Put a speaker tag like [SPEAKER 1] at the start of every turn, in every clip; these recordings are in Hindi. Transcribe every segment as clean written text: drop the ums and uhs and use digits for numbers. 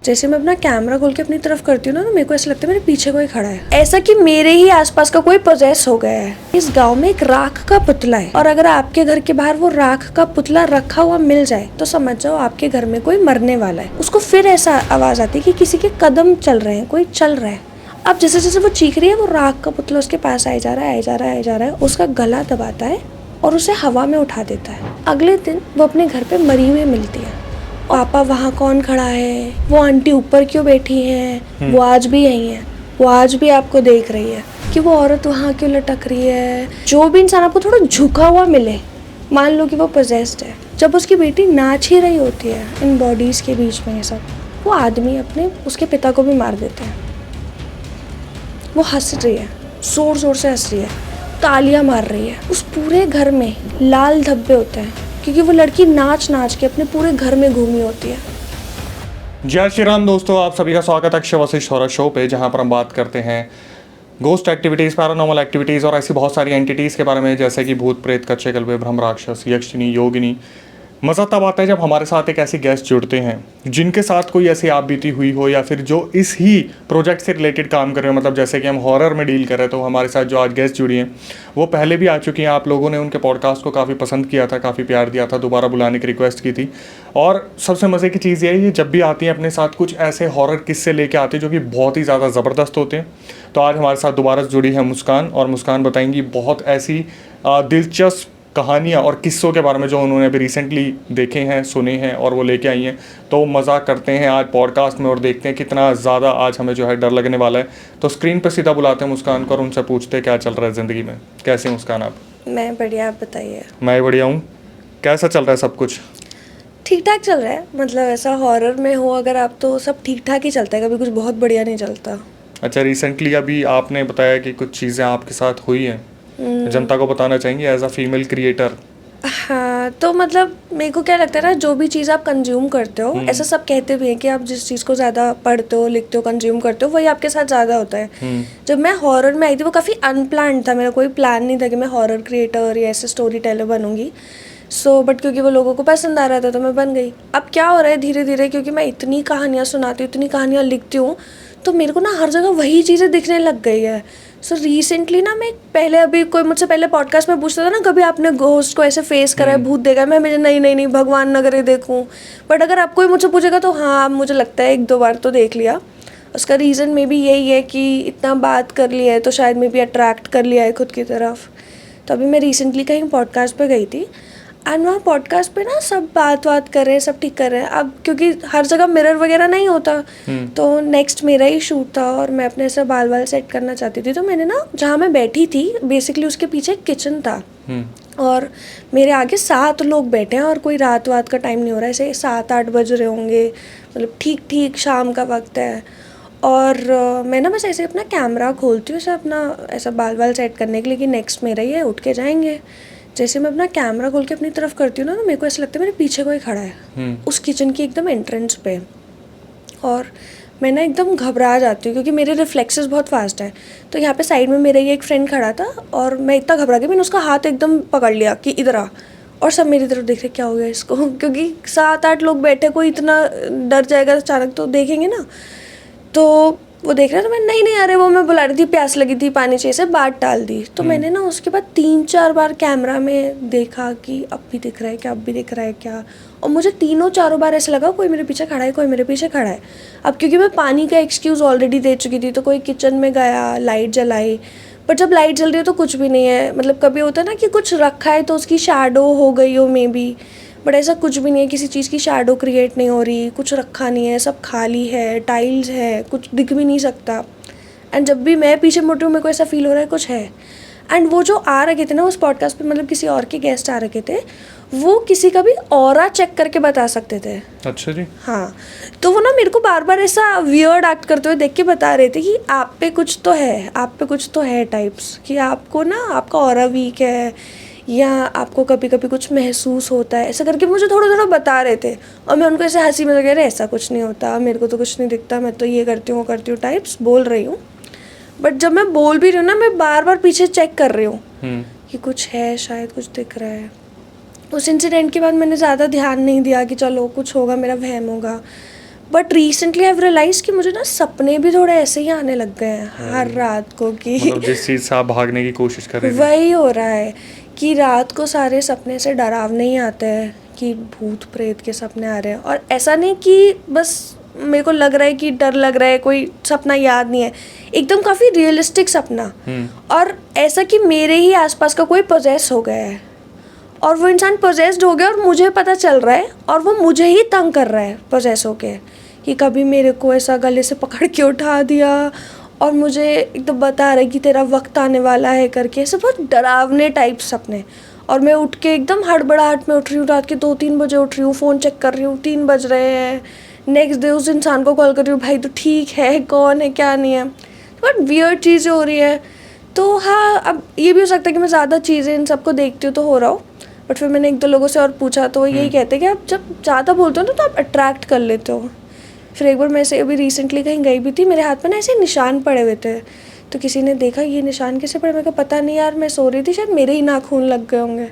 [SPEAKER 1] जैसे मैं अपना कैमरा खोल के अपनी तरफ करती हूँ ना, तो मेरे को ऐसा लगता है मेरे पीछे कोई खड़ा है, ऐसा कि मेरे ही आसपास का कोई पोजेस हो गया है। इस गांव में एक राख का पुतला है, और अगर आपके घर के बाहर वो राख का पुतला रखा हुआ मिल जाए तो समझ जाओ आपके घर में कोई मरने वाला है। उसको फिर ऐसा आवाज आती है कि किसी के कदम चल रहे हैं, कोई चल रहा है। अब जैसे जैसे वो चीख रही है, वो राख का पुतला उसके पास आए जा रहा है, आए जा रहा है, आए जा रहा है। उसका गला दबाता है और उसे हवा में उठा देता है। अगले दिन वो अपने घर पे मरी हुई मिलती है। पापा वहाँ कौन खड़ा है, वो आंटी ऊपर क्यों बैठी हैं, वो आज भी यही है, वो आज भी आपको देख रही है कि वो औरत वहाँ क्यों लटक रही है। जो भी इंसान आपको थोड़ा झुका हुआ मिले, मान लो कि वो पोजेस्ड है। जब उसकी बेटी नाच ही रही होती है इन बॉडीज के बीच में, ये सब, वो आदमी अपने उसके पिता को भी मार देते हैं। वो हंस रही है, जोर जोर से हंस रही है, तालियां मार रही है। उस पूरे घर में लाल धब्बे होते हैं क्योंकि वो लड़की नाच नाच के अपने पूरे घर में घूमी होती है।
[SPEAKER 2] जय श्री राम दोस्तों, आप सभी का स्वागत है अक्षय वशिष्ठ हॉरर शो पे, जहां पर हम बात करते हैं गोस्ट एक्टिविटीज़, पैरानॉर्मल एक्टिविटीज़ और ऐसी बहुत सारी एंटिटीज़ के बारे में, जैसे कि भूत प्रेत, कच्चे कल्पे, ब्रह्म राक्षस, यक्षिनी, योगिनी। मज़ा तब आता है जब हमारे साथ एक ऐसे गेस्ट जुड़ते हैं जिनके साथ कोई ऐसी आप बीती हुई हो, या फिर जो इस ही प्रोजेक्ट से रिलेटेड काम कर रहे हो। मतलब जैसे कि हम हॉरर में डील कर रहे हैं, तो हमारे साथ जो आज गेस्ट जुड़ी हैं वो पहले भी आ चुकी हैं। आप लोगों ने उनके पॉडकास्ट को काफ़ी पसंद किया था, काफ़ी प्यार दिया था, दोबारा बुलाने की रिक्वेस्ट की थी। और सबसे मज़े की चीज़ ये है, जब भी आती हैं अपने साथ कुछ ऐसे हॉरर किस्से लेके आते हैं जो कि बहुत ही ज़्यादा ज़बरदस्त होते हैं। तो आज हमारे साथ दोबारा जुड़ी है मुस्कान, और मुस्कान बताएंगी बहुत ऐसी दिलचस्प कहानियाँ और किस्सों के बारे में जो उन्होंने अभी रिसेंटली देखे हैं, सुने हैं और वो लेके आई हैं। तो मज़ा करते हैं आज पॉडकास्ट में और देखते हैं कितना ज़्यादा आज हमें जो है डर लगने वाला है। तो स्क्रीन पर सीधा बुलाते हैं मुस्कान को और उनसे पूछते हैं क्या चल रहा है ज़िंदगी में। कैसे हैं मुस्कान आप?
[SPEAKER 1] मैं बढ़िया, आप बताइए।
[SPEAKER 2] मैं बढ़िया हूँ। कैसा चल रहा है सब कुछ?
[SPEAKER 1] ठीक ठाक चल रहा है, मतलब ऐसा हॉरर में हो अगर आप तो सब ठीक ठाक ही चलता है, कभी कुछ बहुत बढ़िया नहीं चलता।
[SPEAKER 2] अच्छा, रिसेंटली अभी आपने बताया कि कुछ चीज़ें आपके साथ हुई हैं, जनता को बताना चाहेंगे एज अ फीमेल क्रिएटर?
[SPEAKER 1] हाँ, तो मतलब मेरे को क्या लगता है ना, जो भी चीज़ आप कंज्यूम करते हो, ऐसा सब कहते भी हैं कि आप जिस चीज़ को ज़्यादा पढ़ते हो, लिखते हो, कंज्यूम करते हो, वही आपके साथ ज़्यादा होता है। जब मैं हॉरर में आई थी वो काफ़ी अनप्लान्ड था, मेरा कोई प्लान नहीं था कि मैं हॉरर क्रिएटर या ऐसे स्टोरी टेलर बनूंगी। बट क्योंकि वो लोगों को पसंद आ रहा था तो मैं बन गई। अब क्या हो रहा है धीरे धीरे, क्योंकि मैं इतनी कहानियाँ सुनाती हूँ, इतनी कहानियाँ लिखती हूँ, तो मेरे को ना हर जगह वही चीज़ें दिखने लग गई है। रिसेंटली ना, मैं पहले, अभी कोई मुझसे पहले पॉडकास्ट में पूछता था ना, कभी आपने घोस्ट को ऐसे फेस करा है, भूत देखा है? मैं मुझे नहीं नहीं नहीं, भगवान ना करे देखूँ। बट अगर आप कोई मुझसे पूछेगा तो हाँ, मुझे लगता है 1-2 बार तो देख लिया। उसका रीज़न मे भी यही है कि इतना बात कर लिया है तो शायद मे भी अट्रैक्ट कर लिया है खुद की तरफ। तो अभी मैं रिसेंटली कहीं पॉडकास्ट पे गई थी, एंड वहाँ पॉडकास्ट पे ना सब बात कर रहे हैं, सब ठीक कर रहे हैं। अब क्योंकि हर जगह मिरर वगैरह नहीं होता, तो नेक्स्ट मेरा ही शूट था और मैं अपने ऐसे बाल सेट करना चाहती थी। तो मैंने ना, जहाँ मैं बैठी थी बेसिकली उसके पीछे एक किचन था, और मेरे आगे 7 लोग बैठे हैं और कोई रात का टाइम नहीं हो रहा है, ऐसे 7-8 बज रहे होंगे, मतलब ठीक शाम का वक्त है। और मैं ना बस ऐसे अपना कैमरा खोलती हूँ, ऐसा अपना ऐसा बाल सेट करने के लिए कि नेक्स्ट मेरा ही है, उठ के जाएंगे। जैसे मैं अपना कैमरा खोल के अपनी तरफ करती हूँ ना, तो मेरे को ऐसा लगता है मेरे पीछे कोई खड़ा है उस किचन की एकदम एंट्रेंस पे। और मैं ना एकदम घबरा जाती हूँ क्योंकि मेरे रिफ्लेक्सेस बहुत फास्ट है। तो यहाँ पे साइड में मेरा ही एक फ्रेंड खड़ा था और मैं इतना घबरा गई, मैंने उसका हाथ एकदम पकड़ लिया कि इधर आ, और सब मेरी तरफ देख रहे क्या हो गया इसको, क्योंकि 7-8 लोग बैठे, कोई इतना डर जाएगा अचानक तो देखेंगे ना। तो वो देख रहा था, मैं नहीं अरे वो मैं बुला रही थी, प्यास लगी थी, पानी चाहिए, से बात टाल दी। तो मैंने ना उसके बाद 3-4 बार कैमरा में देखा कि अब भी दिख रहा है क्या, अब भी दिख रहा है क्या, और मुझे 3-4 बार ऐसा लगा कोई मेरे पीछे खड़ा है, कोई मेरे पीछे खड़ा है। अब क्योंकि मैं पानी का एक्सक्यूज़ ऑलरेडी दे चुकी थी, तो कोई किचन में गया, लाइट जलाई, पर जब लाइट जल रही है तो कुछ भी नहीं है। मतलब कभी होता है ना कि कुछ रखा है तो उसकी शैडो हो गई हो मे बी, बट ऐसा कुछ भी नहीं है, किसी चीज़ की शैडो क्रिएट नहीं हो रही, कुछ रखा नहीं है, सब खाली है, टाइल्स है, कुछ दिख भी नहीं सकता। एंड जब भी मैं पीछे मुड़ रही हूँ मेरे को ऐसा फील हो रहा है कुछ है। एंड वो जो आ रखे थे ना उस पॉडकास्ट पे, मतलब किसी और के गेस्ट आ रखे थे, वो किसी का भी ऑरा चेक करके बता सकते थे।
[SPEAKER 2] अच्छा जी।
[SPEAKER 1] हाँ, तो वो ना मेरे को बार बार ऐसा वियर्ड एक्ट करते हुए देख के बता रहे थे कि आप पे कुछ तो है, आप पे कुछ तो है टाइप्स, कि आपको ना आपका ऑरा वीक है, या आपको कभी कभी कुछ महसूस होता है, ऐसा करके मुझे थोड़ा बता रहे थे। और मैं उनको ऐसे हंसी में लगे, ऐसा कुछ नहीं होता, मेरे को तो कुछ नहीं दिखता, मैं तो ये करती हूँ वो करती हूँ टाइप्स बोल रही हूँ। बट जब मैं बोल भी रही हूँ ना, मैं बार बार पीछे चेक कर रही हूँ कि कुछ है, शायद कुछ दिख रहा है। उस इंसिडेंट के बाद मैंने ज़्यादा ध्यान नहीं दिया कि चलो कुछ होगा, मेरा वहम होगा। बट रिसेंटली आई रियलाइज कि मुझे ना सपने भी थोड़े ऐसे ही आने लग गए हैं हर रात को कि
[SPEAKER 2] मतलब जिस चीज़ से आप भागने की कोशिश कर रहे थे।
[SPEAKER 1] वही हो रहा है कि रात को सारे सपने से डरावने ही आते हैं कि भूत प्रेत के सपने आ रहे हैं। और ऐसा नहीं कि बस मेरे को लग रहा है कि डर लग रहा है, कोई सपना याद नहीं है, एकदम काफ़ी रियलिस्टिक सपना। और ऐसा कि मेरे ही आसपास का कोई पोजेस हो गया है और वो इंसान पोजेस्ड हो गया और मुझे पता चल रहा है और वो मुझे ही तंग कर रहा है पोजेस होके, कि कभी मेरे को ऐसा गले से पकड़ के उठा दिया और मुझे एकदम बता रहा है कि तेरा वक्त आने वाला है करके, ऐसे बहुत डरावने टाइप सपने। और मैं उठ के एकदम हड़बड़ाहट में उठ रही हूँ, रात के 2-3 बजे उठ रही हूँ, फ़ोन चेक कर रही हूँ, 3 बज रहे हैं। नेक्स्ट डे उस इंसान को कॉल कर रही हूँ, भाई तो ठीक है, कौन है क्या नहीं है, बट वियर्ड चीज़ें हो रही है। तो हाँ, अब ये भी हो सकता है कि मैं ज़्यादा चीज़ें इन सबको देखती हूँ तो हो रहा हूँ। बट फिर मैंने 1-2 लोगों से और पूछा तो यही कहते हैं कि आप जब ज़्यादा बोलते हो ना तो आप अट्रैक्ट कर लेते हो। फिर एक बार मैं से अभी रिसेंटली कहीं गई भी थी, मेरे हाथ में ना ऐसे निशान पड़े हुए थे, तो किसी ने देखा ये निशान कैसे पड़े, मेरे को पता नहीं यार, मैं सो रही थी, शायद मेरे ही नाखून लग गए होंगे।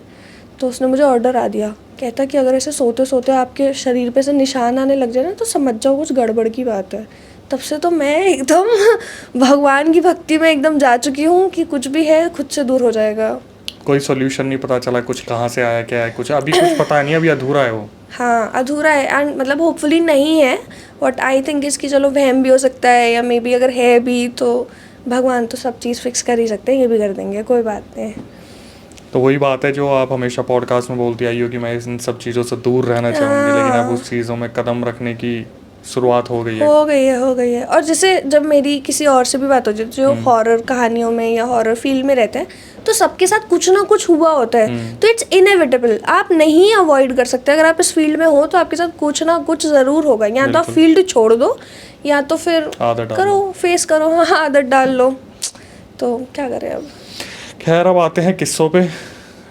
[SPEAKER 1] तो उसने मुझे ऑर्डर आ दिया, कहता कि अगर ऐसे सोते सोते आपके शरीर पे से निशान आने लग जाए ना तो समझ जाओ कुछ गड़बड़ की बात है। तब से तो मैं एकदम भगवान की भक्ति में एकदम जा चुकी हूँ कि कुछ भी है खुद से दूर हो जाएगा।
[SPEAKER 2] कोई सॉल्यूशन नहीं पता चला, कुछ कहाँ से आया क्या है, कुछ अभी कुछ पता नहीं, अभी अधूरा है वो।
[SPEAKER 1] हाँ अधूरा है, एंड मतलब होपफुली नहीं है। व्हाट आई थिंक इसकी चलो वहम भी हो सकता है, या मे बी अगर है भी तो भगवान तो सब चीज़ फिक्स कर ही सकते हैं, ये भी कर देंगे, कोई बात नहीं।
[SPEAKER 2] तो वही बात है जो आप हमेशा पॉडकास्ट में बोलती आई हो कि मैं इन सब चीज़ों से दूर रहना चाहूँगी, लेकिन अब उस चीज़ों में कदम रखने की शुरुआत हो गई है।
[SPEAKER 1] और जैसे जब मेरी किसी और से भी बात हो जाती है जो हॉरर कहानियों में या हॉरर फील्ड में रहते हैं, तो सबके साथ कुछ ना कुछ हुआ होता है, तो इट्स इनएविटेबल, आप नहीं अवॉइड कर सकते। अगर आप इस फील्ड में हो तो आपके साथ कुछ ना कुछ ज़रूर होगा, या तो आप फील्ड छोड़ दो या तो फिर करो, फेस करो, हाँ आदत डाल लो, तो क्या करें अब।
[SPEAKER 2] खैर अब आते हैं किस्सों पे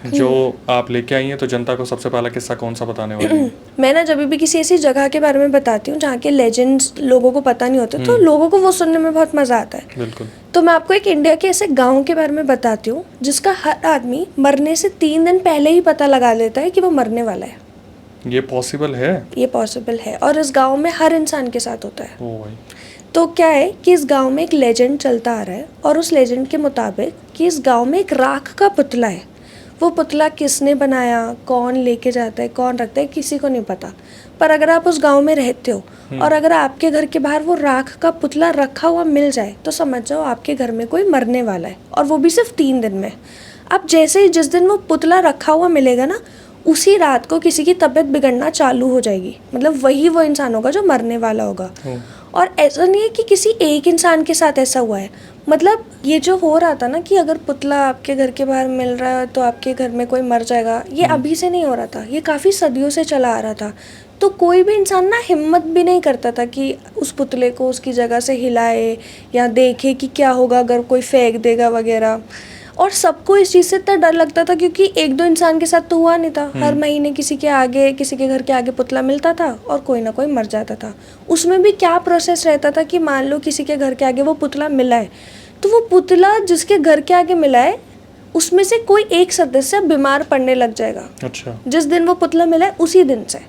[SPEAKER 2] जो आप लेके आई हैं। तो जनता को सबसे पहला किस्सा कौन सा बताने वाली हैं?
[SPEAKER 1] मैं ना जब भी किसी ऐसी जगह के बारे में बताती हूँ जहाँ के लेजेंड्स लोगों को पता नहीं होते, तो लोगों को वो सुनने में बहुत मज़ा आता है।
[SPEAKER 2] बिल्कुल।
[SPEAKER 1] तो मैं आपको एक इंडिया के ऐसे गांव के बारे में बताती हूँ जिसका हर आदमी मरने से 3 दिन पहले ही पता लगा लेता है कि वो मरने वाला है।
[SPEAKER 2] ये पॉसिबल है?
[SPEAKER 1] ये पॉसिबल है, और इस गाँव में हर इंसान के साथ होता है।
[SPEAKER 2] ओ भाई।
[SPEAKER 1] तो क्या है कि इस गांव में एक लेजेंड चलता आ रहा है, और उस लेजेंड के मुताबिक कि इस गांव में एक राख का पुतला है। वो पुतला किसने बनाया, कौन लेके जाता है, कौन रखता है, किसी को नहीं पता। पर अगर आप उस गांव में रहते हो और अगर आपके घर के बाहर वो राख का पुतला रखा हुआ मिल जाए तो समझ जाओ आपके घर में कोई मरने वाला है, और वो भी सिर्फ 3 दिन में। अब जैसे ही जिस दिन वो पुतला रखा हुआ मिलेगा ना, उसी रात को किसी की तबीयत बिगड़ना चालू हो जाएगी, मतलब वही वो इंसान होगा जो मरने वाला होगा। और ऐसा नहीं है कि किसी एक इंसान के साथ ऐसा हुआ है, मतलब ये जो हो रहा था ना कि अगर पुतला आपके घर के बाहर मिल रहा है तो आपके घर में कोई मर जाएगा, ये अभी से नहीं हो रहा था, ये काफ़ी सदियों से चला आ रहा था। तो कोई भी इंसान ना हिम्मत भी नहीं करता था कि उस पुतले को उसकी जगह से हिलाए या देखे कि क्या होगा अगर कोई फेंक देगा वगैरह। और सबको इस चीज़ से इतना डर लगता था क्योंकि 1-2 इंसान के साथ तो हुआ नहीं था, हर महीने किसी के आगे, किसी के घर के आगे पुतला मिलता था और कोई ना कोई मर जाता था। उसमें भी क्या प्रोसेस रहता था कि मान लो किसी के घर के आगे वो पुतला मिला है, तो वो पुतला जिसके घर के आगे मिला है उसमें से कोई एक सदस्य बीमार पड़ने लग जाएगा।
[SPEAKER 2] अच्छा।
[SPEAKER 1] जिस दिन वो पुतला मिला है उसी दिन से,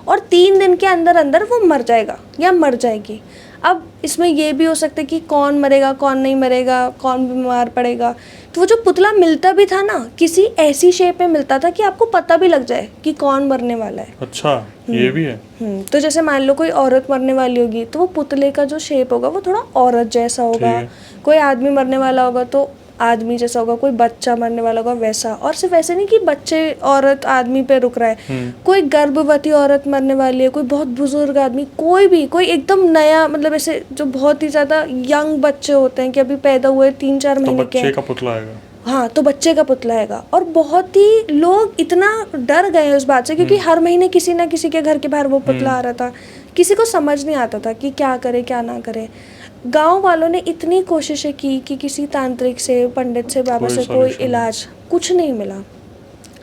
[SPEAKER 1] और 3 दिन के अंदर अंदर वो मर जाएगा या मर जाएगी। अब इसमें ये भी हो सकता है कि कौन मरेगा, कौन नहीं मरेगा, कौन बीमार पड़ेगा। तो वो जो पुतला मिलता भी था ना, किसी ऐसी शेप में मिलता था कि आपको पता भी लग जाए कि कौन मरने वाला है।
[SPEAKER 2] अच्छा, ये भी है।
[SPEAKER 1] तो जैसे मान लो कोई औरत मरने वाली होगी तो वो पुतले का जो शेप होगा वो थोड़ा औरत जैसा होगा, कोई आदमी मरने वाला होगा तो आदमी जैसा होगा, कोई बच्चा मरने वाला होगा वैसा। और सिर्फ ऐसे नहीं कि बच्चे औरत आदमी पे रुक रहा है, कोई गर्भवती औरत मरने वाली है, कोई बहुत बुजुर्ग आदमी, कोई भी, कोई एकदम नया, मतलब ऐसे जो बहुत ही ज़्यादा यंग बच्चे होते हैं कि अभी पैदा हुए 3-4 महीने के,
[SPEAKER 2] बच्चे का पुतला आएगा।
[SPEAKER 1] हाँ, तो बच्चे का पुतला आएगा। और बहुत ही लोग इतना डर गए उस बात से क्योंकि हर महीने किसी ना किसी के घर के बाहर वो पुतला आ रहा था। किसी को समझ नहीं आता था कि क्या करे क्या ना करे। गांव वालों ने इतनी कोशिशें की कि किसी तांत्रिक से, पंडित से, बाबा से कोई इलाज, कुछ नहीं मिला।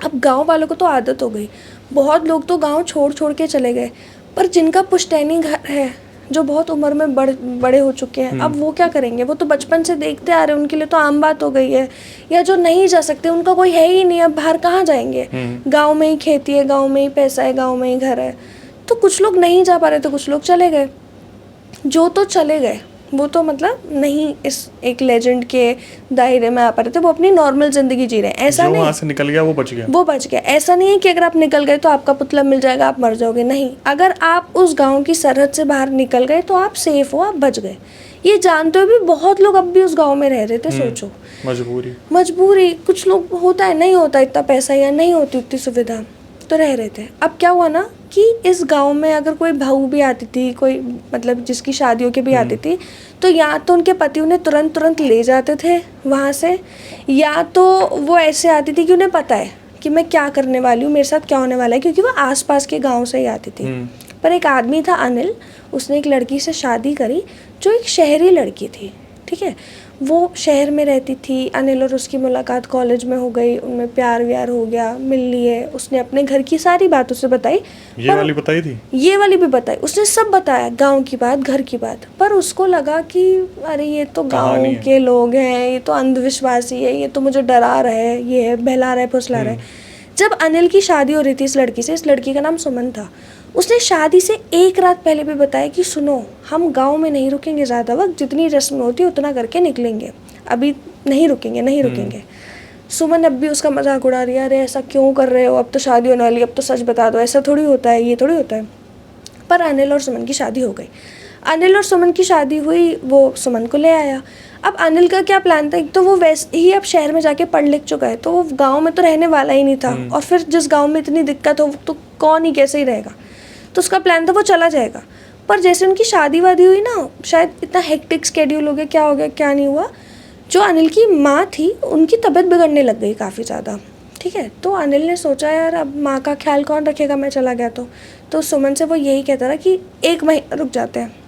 [SPEAKER 1] अब गांव वालों को तो आदत हो गई, बहुत लोग तो गांव छोड़ छोड़ के चले गए। पर जिनका पुश्तैनी घर है, जो बहुत उम्र में बड़े हो चुके हैं, अब वो क्या करेंगे? वो तो बचपन से देखते आ रहे हैं, उनके लिए तो आम बात हो गई है। या जो नहीं जा सकते, उनका कोई है ही नहीं, अब बाहर कहाँ जाएंगे? गाँव में ही खेती है, गाँव में ही पैसा है, गाँव में ही घर है। तो कुछ लोग नहीं जा पा रहे, तो कुछ लोग चले गए। जो तो चले गए वो तो मतलब नहीं इस एक लेजेंड के दायरे में आ पा रहे थे, वो अपनी नॉर्मल ज़िंदगी जी रहे हैं। ऐसा
[SPEAKER 2] जो
[SPEAKER 1] नहीं,
[SPEAKER 2] वहाँ से निकल गया वो बच गया।
[SPEAKER 1] वो बच गया। ऐसा नहीं है कि अगर आप निकल गए तो आपका पुतला मिल जाएगा, आप मर जाओगे, नहीं। अगर आप उस गांव की सरहद से बाहर निकल गए तो आप सेफ हो, आप बच गए। ये जानते हुए भी बहुत लोग अब भी उस गांव में रह रहे थे। सोचो, मजबूरी कुछ लोग होता है, नहीं होता इतना पैसा या नहीं होती उतनी सुविधा, तो रह रहे थे। अब क्या हुआ ना कि इस गांव में अगर कोई बहू भी आती थी, कोई मतलब जिसकी शादियों के भी आती थी, तो या तो उनके पति उन्हें तुरंत ले जाते थे वहाँ से, या तो वो ऐसे आती थी कि उन्हें पता है कि मैं क्या करने वाली हूँ, मेरे साथ क्या होने वाला है, क्योंकि वो आसपास के गांव से ही आती थी। पर एक आदमी था अनिल, उसने एक लड़की से शादी करी जो एक शहरी लड़की थी, ठीक है। वो शहर में रहती थी। अनिल और उसकी मुलाकात कॉलेज में हो गई, उनमें प्यार व्यार हो गया, मिल लिए। उसने अपने घर की सारी बात उसे बताई।
[SPEAKER 2] ये वाली बताई थी,
[SPEAKER 1] ये वाली भी बताई, उसने सब बताया, गांव की बात, घर की बात। पर उसको लगा कि अरे ये तो गांव के लोग हैं, ये तो अंधविश्वासी है, ये तो मुझे डरा रहे हैं, ये है बहला रहे फुसला रहे। जब अनिल की शादी हो रही थी इस लड़की से, इस लड़की का नाम सुमन था, उसने शादी से एक रात पहले भी बताया कि सुनो, हम गांव में नहीं रुकेंगे ज़्यादा वक्त, जितनी रस्म होती है उतना करके निकलेंगे, अभी नहीं रुकेंगे। सुमन अब भी उसका मजाक उड़ा रही है, अरे ऐसा क्यों कर रहे हो, अब तो शादी होने वाली, अब तो सच बता दो, ऐसा थोड़ी होता है, ये थोड़ी होता है। पर अनिल और सुमन की शादी हो गई। अनिल और सुमन की शादी हुई, वो सुमन को ले आया। अब अनिल का क्या प्लान था, एक तो वो वैसे ही अब शहर में जाके पढ़ लिख चुका है, तो वो गांव में तो रहने वाला ही नहीं था। और फिर जिस गांव में इतनी दिक्कत हो तो कौन ही कैसे ही रहेगा, तो उसका प्लान था वो चला जाएगा। पर जैसे उनकी शादी वादी हुई ना, शायद इतना हेक्टिक स्केड्यूल हो गया क्या नहीं हुआ, जो अनिल की माँ थी उनकी तबीयत बिगड़ने लग गई काफ़ी ज़्यादा, ठीक है। तो अनिल ने सोचा यार अब माँ का ख्याल कौन रखेगा, मैं चला गया तो सुमन से वो यही कहता रहा कि 1 महीना रुक जाते हैं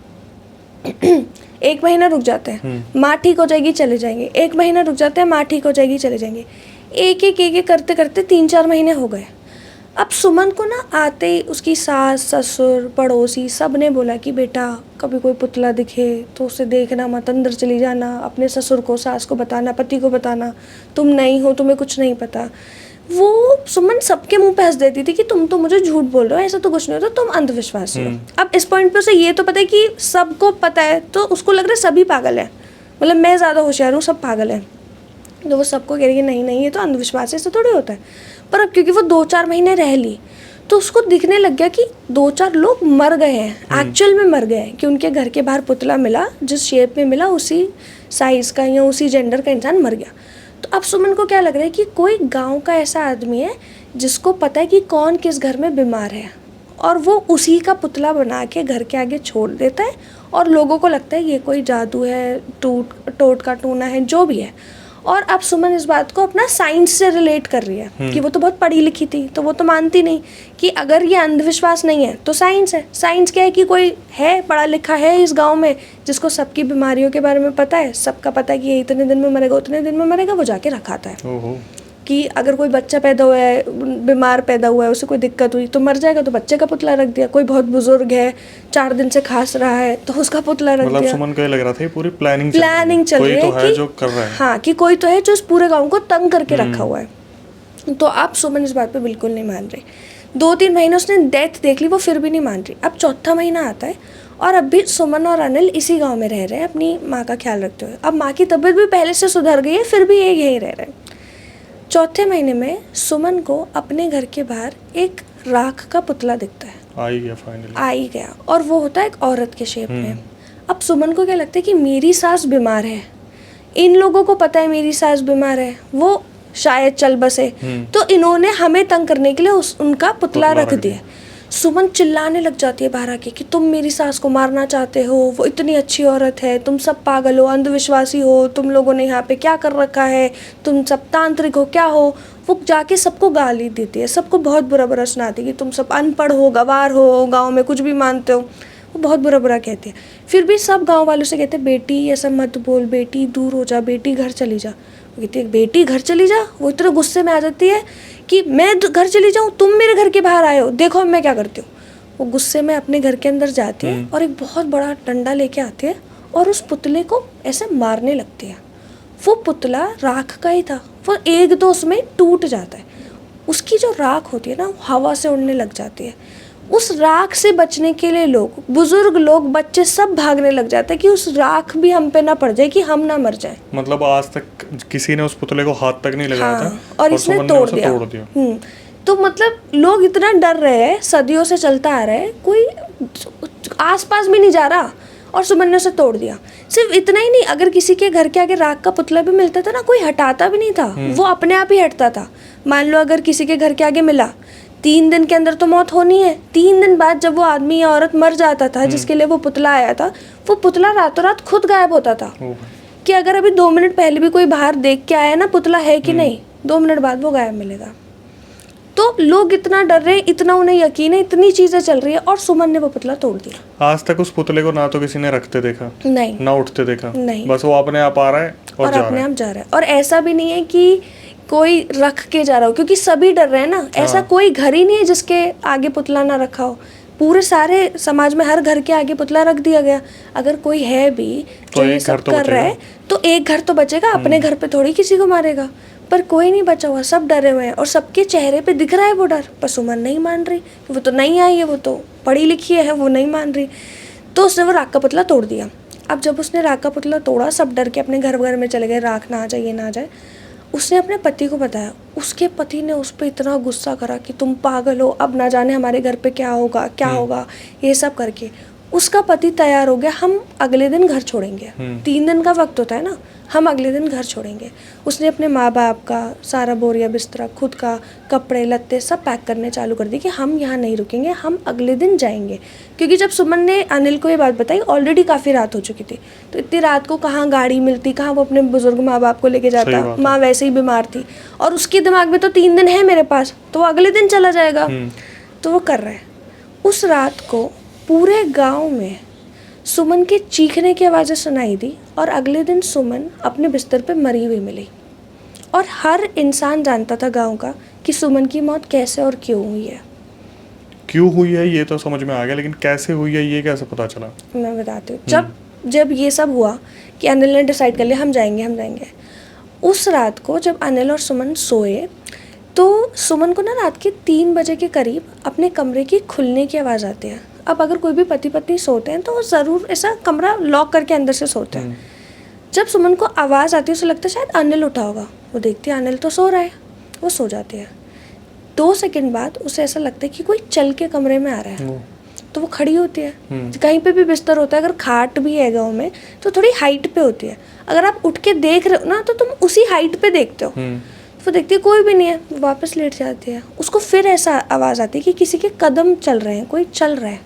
[SPEAKER 1] 1 महीना रुक जाते हैं, माँ ठीक हो जाएगी चले जाएंगे, 1 महीना रुक जाते हैं, माँ ठीक हो जाएगी चले जाएंगे। एक करते करते 3-4 महीने हो गए। अब सुमन को ना आते ही उसकी सास ससुर पड़ोसी सब ने बोला कि बेटा कभी कोई पुतला दिखे तो उसे देखना मत, अंदर चली जाना, अपने ससुर को सास को बताना, पति को बताना, तुम नहीं हो, तुम्हें कुछ नहीं पता। वो सुमन सबके मुंह पे हंस देती थी कि तुम तो मुझे झूठ बोल रहे हो, ऐसा तो कुछ नहीं होता, तुम अंधविश्वासी हो। अब इस पॉइंट पे उसे ये तो पता है कि सबको पता है, तो उसको लग रहा है सभी पागल है, मतलब मैं ज़्यादा होशियार हूँ, सब पागल है। तो वो सबको कह रही है नहीं ये तो अंधविश्वास है, ऐसा थोड़ी होता है। पर अब क्योंकि वो 2-4 महीने रह ली तो उसको दिखने लग गया कि 2-4 लोग मर गए हैं, एक्चुअल में मर गए हैं, कि उनके घर के बाहर पुतला मिला, जिस शेप में मिला उसी साइज़ का या उसी जेंडर का इंसान मर गया। तो अब सुमन को क्या लग रहा है कि कोई गांव का ऐसा आदमी है जिसको पता है कि कौन किस घर में बीमार है, और वो उसी का पुतला बना के घर के आगे छोड़ देता है, और लोगों को लगता है ये कोई जादू है, टोट का टूना है, जो भी है। और अब सुमन इस बात को अपना साइंस से रिलेट कर रही है कि वो तो बहुत पढ़ी लिखी थी, तो वो तो मानती नहीं कि अगर ये अंधविश्वास नहीं है तो साइंस है। साइंस क्या है कि कोई है पढ़ा लिखा है इस गांव में जिसको सबकी बीमारियों के बारे में पता है, सबका पता है कि ये इतने दिन में मरेगा, उतने दिन में मरेगा, वो जाके रखाता है कि अगर कोई बच्चा पैदा हुआ है, बीमार पैदा हुआ है, उसे कोई दिक्कत हुई तो मर जाएगा, तो बच्चे का पुतला रख दिया। कोई बहुत बुजुर्ग है, 4 दिन से खांस रहा है, तो उसका पुतला रख दिया।
[SPEAKER 2] सुमन को ये लग रहा था पूरी प्लानिंग
[SPEAKER 1] चल रही है
[SPEAKER 2] कि जो कर रहा है,
[SPEAKER 1] हाँ, कि कोई तो है जो इस पूरे गांव को तंग करके रखा हुआ है। तो अब सुमन इस बात पे बिल्कुल नहीं मान रही। 2-3 महीने उसने डेथ देख ली, वो फिर भी नहीं मान रही। अब 4था महीना आता है और अब भी सुमन और अनिल इसी गाँव में रह रहे हैं अपनी माँ का ख्याल रखते हुए। अब माँ की तबीयत भी पहले से सुधर गई है, फिर भी ये यहीं रह रहे हैं। 4थे महीने में सुमन को अपने घर के बाहर एक राख का पुतला दिखता है। आ ही गया और वो होता है एक औरत के शेप में। अब सुमन को क्या लगता है कि मेरी सास बीमार है, इन लोगों को पता है मेरी सास बीमार है, वो शायद चल बसे, तो इन्होंने हमें तंग करने के लिए उनका पुतला रख दिया। सुमन चिल्लाने लग जाती है बाहर आके कि तुम मेरी सास को मारना चाहते हो, वो इतनी अच्छी औरत है, तुम सब पागल हो, अंधविश्वासी हो, तुम लोगों ने यहाँ पे क्या कर रखा है, तुम सब तांत्रिक हो, क्या हो। वो जाके सबको गाली देती है, सबको बहुत बुरा बुरा सुनाती है कि तुम सब अनपढ़ हो, गवार हो, गाँव में कुछ भी मानते हो, वो बहुत बुरा बुरा कहती है। फिर भी सब गाँव वालों से कहते हैं बेटी ऐसा मत बोल, बेटी दूर हो जा, बेटी घर चली जा। वो कहती है बेटी घर चली जा, वो इतने गुस्से में आ जाती है कि मैं घर चली जाऊँ, तुम मेरे घर के बाहर आए हो, देखो मैं क्या करती हूँ। वो गुस्से में अपने घर के अंदर जाती है और एक बहुत बड़ा डंडा लेके आती है और उस पुतले को ऐसे मारने लगती है। वो पुतला राख का ही था, वो एक दो उसमें टूट जाता है, उसकी जो राख होती है ना वो हवा से उड़ने लग जाती है। उस राख से बचने के लिए लोग, बुजुर्ग लोग, बच्चे सब भागने लग जाते हैं कि उस राख भी हम पे ना पड़ जाए, कि हम ना मर जाए।
[SPEAKER 2] मतलब आज तक किसी ने उस पुतले को हाथ तक नहीं लगाया
[SPEAKER 1] हाँ,
[SPEAKER 2] था
[SPEAKER 1] और इसने
[SPEAKER 2] सुमन ने
[SPEAKER 1] तोड़
[SPEAKER 2] उसे
[SPEAKER 1] दिया। तो मतलब लोग इतना डर रहे हैं, सदियों से चलता आ रहा है, कोई आसपास भी नहीं जा रहा, और सुमन ने उसे तोड़ दिया। सिर्फ इतना ही नहीं, अगर किसी के घर के आगे राख का पुतला भी मिलता था ना, कोई हटाता भी नहीं था, वो अपने आप ही हटता था। मान लो अगर किसी के घर के आगे मिला, 3 दिन के अंदर तो मौत होनी है, 3 दिन बाद जब वो आदमी या औरत मर जाता था जिसके लिए वो पुतला आया था, वो पुतला रातों रात खुद गायब होता था। कि अगर अभी 2 मिनट पहले भी कोई बाहर देख के आया ना पुतला है कि नहीं, 2 मिनट बाद वो गायब मिलेगा। तो लोग इतना डर रहे हैं, इतना उन्हें यकीन है, इतनी चीजें चल रही है, और सुमन ने वो पुतला तोड़ दिया।
[SPEAKER 2] आज तक उस पुतले को ना तो किसी ने रखते देखा,
[SPEAKER 1] नहीं,
[SPEAKER 2] ना उठते देखा,
[SPEAKER 1] नहीं,
[SPEAKER 2] बस वो अपने आप आ रहा है और
[SPEAKER 1] अपने आप जा रहा है। और ऐसा भी नहीं है कि कोई रख के जा रहा हो, क्योंकि सभी डर रहे हैं ना। ऐसा कोई घर ही नहीं है जिसके आगे पुतला ना रखा हो। पूरे सारे समाज में हर घर के आगे पुतला रख दिया गया। अगर कोई है भी जो ये सब कर रहा है, तो एक घर तो बचेगा, अपने घर पे थोड़ी किसी को मारेगा। पर कोई नहीं बचा हुआ, सब डरे हुए हैं, और सबके चेहरे पे दिख रहा है वो डर। पर सुमन नहीं मान रही, वो तो नहीं आई है, वो तो पढ़ी लिखी है, वो नहीं मान रही। तो उसने वो राख का पुतला तोड़ दिया। अब जब उसने राख का पुतला तोड़ा, सब डर के अपने घर में चले गए, राख ना आ जाए, ये ना आ जाए। उसने अपने पति को बताया। उसके पति ने उस पर इतना गुस्सा करा कि तुम पागल हो, अब ना जाने हमारे घर पे क्या होगा क्या होगा, ये सब करके उसका पति तैयार हो गया, हम अगले दिन घर छोड़ेंगे। 3 दिन का वक्त होता है ना, हम अगले दिन घर छोड़ेंगे। उसने अपने माँ बाप का सारा बोरिया बिस्तरा, खुद का कपड़े लत्ते सब पैक करने चालू कर दिए कि हम यहाँ नहीं रुकेंगे, हम अगले दिन जाएंगे। क्योंकि जब सुमन ने अनिल को ये बात बताई, ऑलरेडी काफ़ी रात हो चुकी थी। तो इतनी रात को कहाँ गाड़ी मिलती, कहाँ वो अपने बुजुर्ग माँ बाप को लेके जाता। माँ वैसे ही बीमार थी, और उसके दिमाग में तो 3 दिन है मेरे पास, तो वो अगले दिन चला जाएगा। तो वो कर रहा है। उस रात को पूरे गाँव में सुमन के चीखने की आवाज़ें सुनाई दी, और अगले दिन सुमन अपने बिस्तर पे मरी हुई मिली। और हर इंसान जानता था गांव का कि सुमन की मौत कैसे और क्यों हुई है।
[SPEAKER 2] क्यों हुई है ये तो समझ में आ गया, लेकिन कैसे हुई है ये कैसे पता चला?
[SPEAKER 1] मैं बताती हूँ। जब ये सब हुआ कि अनिल ने डिसाइड कर लिया हम जाएंगे, उस रात को जब अनिल और सुमन सोए, तो सुमन को ना रात के 3 बजे के करीब अपने कमरे की खुलने की आवाज़ आती है। अब अगर कोई भी पति पत्नी सोते हैं तो वो ज़रूर ऐसा कमरा लॉक करके अंदर से सोते हैं। जब सुमन को आवाज़ आती है, उसे लगता है शायद अनिल उठा होगा। वो देखती है अनिल तो सो रहा है, वो सो जाती है। 2 सेकंड बाद उसे ऐसा लगता है कि कोई चल के कमरे में आ रहा है। तो वो खड़ी होती है। कहीं पे भी बिस्तर होता है, अगर खाट भी है गाँव में तो थोड़ी हाइट पे होती है। अगर आप उठ के देख रहे हो ना, तो तुम उसी हाइट पे देखते हो। वो देखती है कोई भी नहीं है, वापस लेट जाती है। उसको फिर ऐसा आवाज़ आती है कि किसी के कदम चल रहे हैं, कोई चल रहा है।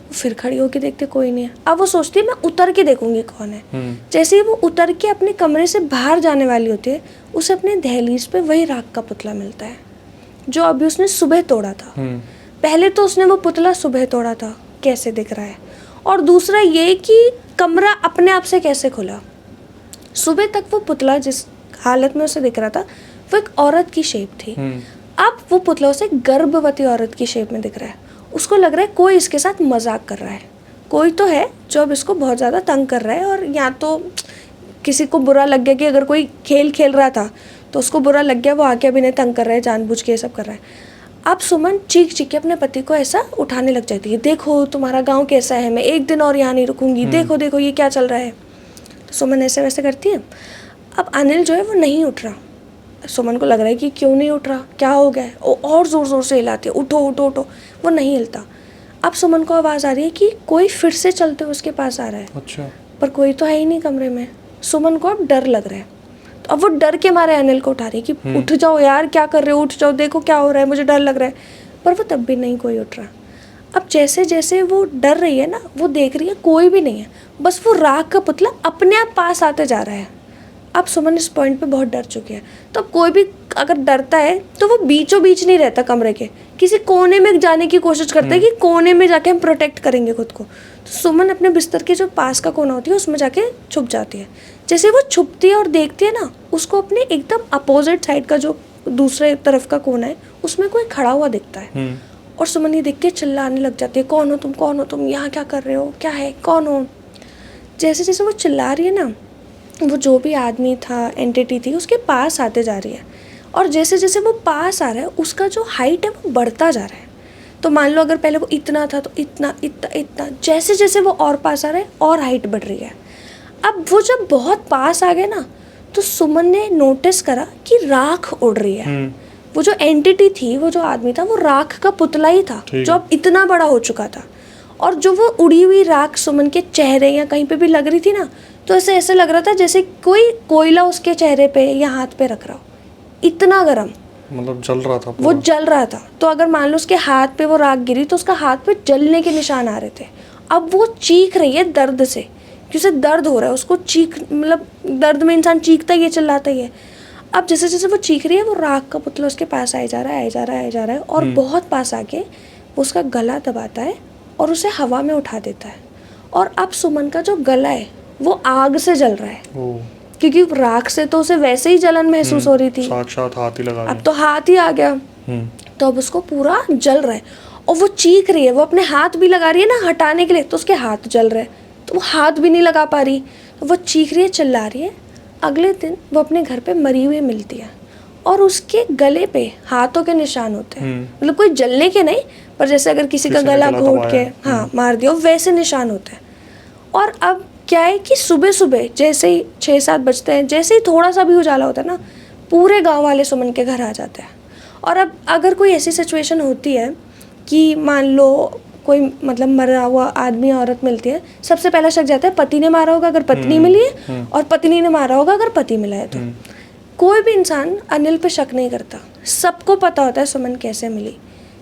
[SPEAKER 1] वो फिर खड़ी होकर देखते कोई नहीं है। अब वो सोचती है मैं उतर के देखूंगी कौन है। जैसे ही वो उतर के अपने कमरे से बाहर जाने वाली होती है, उसे अपने दहलीज पे वही राख का पुतला मिलता है जो अभी उसने सुबह तोड़ा था। पहले तो उसने वो पुतला सुबह तोड़ा था, कैसे दिख रहा है, और दूसरा ये कि कमरा अपने आप से कैसे खुला। सुबह तक वो पुतला जिस हालत में उसे दिख रहा था वो एक औरत की शेप थी। अब वो पुतला उसे गर्भवती औरत की शेप में दिख रहा है। उसको लग रहा है कोई इसके साथ मजाक कर रहा है, कोई तो है जो अब इसको बहुत ज़्यादा तंग कर रहा है। और या तो किसी को बुरा लग गया कि अगर कोई खेल खेल रहा था तो उसको बुरा लग गया, वो आके अभी नहीं तंग कर रहा है, जानबूझ के ये सब कर रहा है। अब सुमन चीख चीख के अपने पति को ऐसा उठाने लग जाती है, देखो तुम्हारा गाँव कैसा है, मैं एक दिन और यहाँ नहीं रुकूंगी, देखो देखो ये क्या चल रहा है। तो सुमन ऐसे वैसे करती है। अब अनिल जो है वो नहीं उठ रहा। सुमन को लग रहा है कि क्यों नहीं उठ रहा, क्या हो गया है, और ज़ोर ज़ोर से हिलाती है, उठो उठो उठो। वो नहीं हिलता। अब सुमन को आवाज़ आ रही है कि कोई फिर से चलते हुए उसके पास आ रहा है।
[SPEAKER 2] अच्छा। पर
[SPEAKER 1] कोई तो है ही नहीं कमरे में। सुमन को अब डर लग रहा है, तो अब वो डर के मारे अनिल को उठा रही है कि उठ जाओ यार, क्या कर रहे हो, उठ जाओ, देखो क्या हो रहा है, मुझे डर लग रहा है। पर वो तब भी नहीं कोई उठ रहा। अब जैसे जैसे वो डर रही है ना, वो देख रही है कोई भी नहीं है, बस वो राख का पुतला अपने आप पास आते जा रहा है। अब सुमन इस पॉइंट पे बहुत डर चुकी है। तो अब कोई भी अगर डरता है तो वो बीचों बीच नहीं रहता कमरे के, किसी कोने में जाने की कोशिश करता है कि कोने में जाके हम प्रोटेक्ट करेंगे खुद को। तो सुमन अपने बिस्तर के जो पास का कोना होती है उसमें जाके छुप जाती है। जैसे वो छुपती है और देखती है ना, उसको अपने एकदम अपोजिट साइड का जो दूसरे तरफ का कोना है उसमें कोई खड़ा हुआ दिखता है। और सुमन ये देख के चिल्लाने लग जाती है, कौन हो तुम, कौन हो तुम, यहाँ क्या कर रहे हो, क्या है, कौन हो। जैसे जैसे वो चिल्ला रही है ना, वो जो भी आदमी था, एंटिटी थी, उसके पास आते जा रही है। और जैसे जैसे वो पास आ रहा है उसका जो हाइट है वो बढ़ता जा रहा है। तो मान लो अगर पहले वो इतना था तो इतना इतना इतना, जैसे जैसे वो और पास आ रहा है और हाइट बढ़ रही है। अब वो जब बहुत पास आ गए ना, तो सुमन ने नोटिस करा कि राख उड़ रही है। वो जो एंटिटी थी, वो जो आदमी था, वो राख का पुतला ही था जो अब इतना बड़ा हो चुका था। और जो वो उड़ी हुई राख सुमन के चेहरे या कहीं पे भी लग रही थी ना, तो ऐसे लग रहा था जैसे कोई कोयला उसके चेहरे पे या हाथ पे रख रहा हो, इतना गर्म,
[SPEAKER 2] मतलब जल रहा था
[SPEAKER 1] वो जल रहा था। तो अगर मान लो उसके हाथ पे वो राख गिरी तो उसका हाथ पे जलने के निशान आ रहे थे। अब वो चीख रही है दर्द से, कि उसे दर्द हो रहा है, उसको चीख, मतलब दर्द में इंसान चीखता ही है, चिल्लाता ही है। अब जैसे जैसे वो चीख रही है, वो राख का पुतला उसके पास आए जा रहा है, आए जा रहा है, आए जा रहा है, और बहुत पास आके वो उसका गला दबाता है और उसे हवा में उठा देता है। और अब सुमन का जो गला है वो आग से जल रहा है, क्योंकि राख से तो उसे वैसे ही जलन महसूस हो रही थी,
[SPEAKER 2] साक्षात हाथ ही लगा
[SPEAKER 1] अब तो हाथ ही आ गया, तो अब उसको पूरा जल रहा है। और वो चीख रही है, वो अपने हाथ भी लगा रही है ना हटाने के लिए, तो उसके हाथ जल रहे हैं, तो वो हाथ भी नहीं लगा पा रही, तो वो चीख रही है, चिल्ला रही है। अगले दिन वो अपने घर पे मरी हुई मिलती है और उसके गले पे हाथों के निशान होते हैं, मतलब कोई जलने के नहीं, पर जैसे अगर किसी का गला घोट के मार दिया वैसे निशान होते हैं। और अब क्या है कि सुबह सुबह जैसे ही 6-7 बजते हैं, जैसे ही थोड़ा सा भी उजाला होता है ना, पूरे गांव वाले सुमन के घर आ जाते हैं। और अब अगर कोई ऐसी सिचुएशन होती है कि मान लो कोई मतलब मरा हुआ आदमी औरत मिलती है, सबसे पहला शक जाता है पति ने मारा होगा अगर पत्नी मिली है, और पत्नी ने मारा होगा अगर पति मिला है। तो कोई भी इंसान अनिल पे शक नहीं करता, सबको पता होता है सुमन कैसे मिली,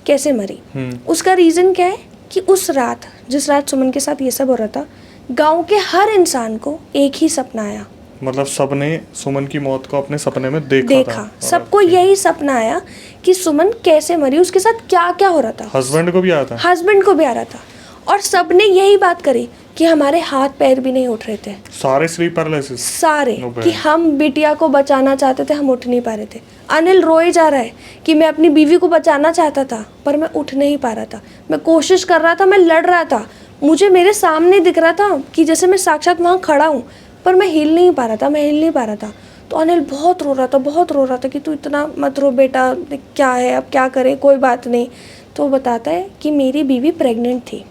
[SPEAKER 1] कैसे मरी। उसका रीज़न क्या है कि उस रात, जिस रात सुमन के साथ ये सब हो रहा था, गांव के हर इंसान को एक ही सपना आया,
[SPEAKER 2] मतलब सबने सुमन की मौत को अपने सपने में देखा था।
[SPEAKER 1] सबको यही सपना आया कि सुमन कैसे मरी, उसके साथ क्या क्या हो रहा था।
[SPEAKER 2] हस्बैंड को भी आया था,
[SPEAKER 1] हस्बैंड को भी आ रहा था, और सबने यही बात करी कि हमारे हाथ पैर भी नहीं उठ रहे थे,
[SPEAKER 2] सारे स्लीप पैरालिसिस,
[SPEAKER 1] सारे, कि हम बिटिया को बचाना चाहते थे, हम उठ नहीं पा रहे थे। अनिल रोए जा रहा है कि मैं अपनी बीवी को बचाना चाहता था पर मैं उठ नहीं पा रहा था, मैं कोशिश कर रहा था, मैं लड़ रहा था, मुझे मेरे सामने दिख रहा था कि जैसे मैं साक्षात वहाँ खड़ा हूँ, पर मैं हिल नहीं पा रहा था, मैं हिल नहीं पा रहा था। तो अनिल बहुत रो रहा था, बहुत रो रहा था कि तू इतना मत रो बेटा, क्या है, अब क्या करें, कोई बात नहीं। तो वो बताता है कि मेरी बीवी प्रेग्नेंट थी,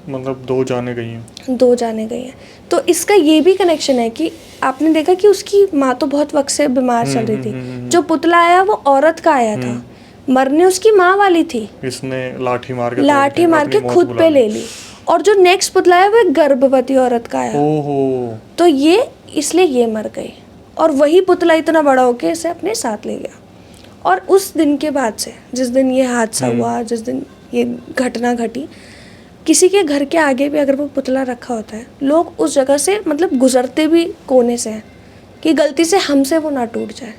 [SPEAKER 2] मतलब 2 जाने गई हैं,
[SPEAKER 1] 2 जाने गई हैं। तो इसका ये भी कनेक्शन है कि आपने देखा कि उसकी माँ तो बहुत वक्त से बीमार चल रही थी, जो पुतला आया वो औरत का आया था, मरने उसकी माँ वाली थी,
[SPEAKER 2] इसने लाठी मार के
[SPEAKER 1] खुद पे ले ली। और जो नेक्स्ट पुतला है वो एक गर्भवती औरत का आया,
[SPEAKER 2] ओहो,
[SPEAKER 1] तो ये इसलिए ये मर गई, और वही पुतला इतना बड़ा होके इसे अपने साथ ले गया। और उस दिन के बाद से, जिस दिन ये हादसा हुआ, जिस दिन ये घटना घटी, किसी के घर के आगे भी अगर वो पुतला रखा होता है, लोग उस जगह से मतलब गुजरते भी कोने से हैं कि गलती से हमसे वो ना टूट जाए,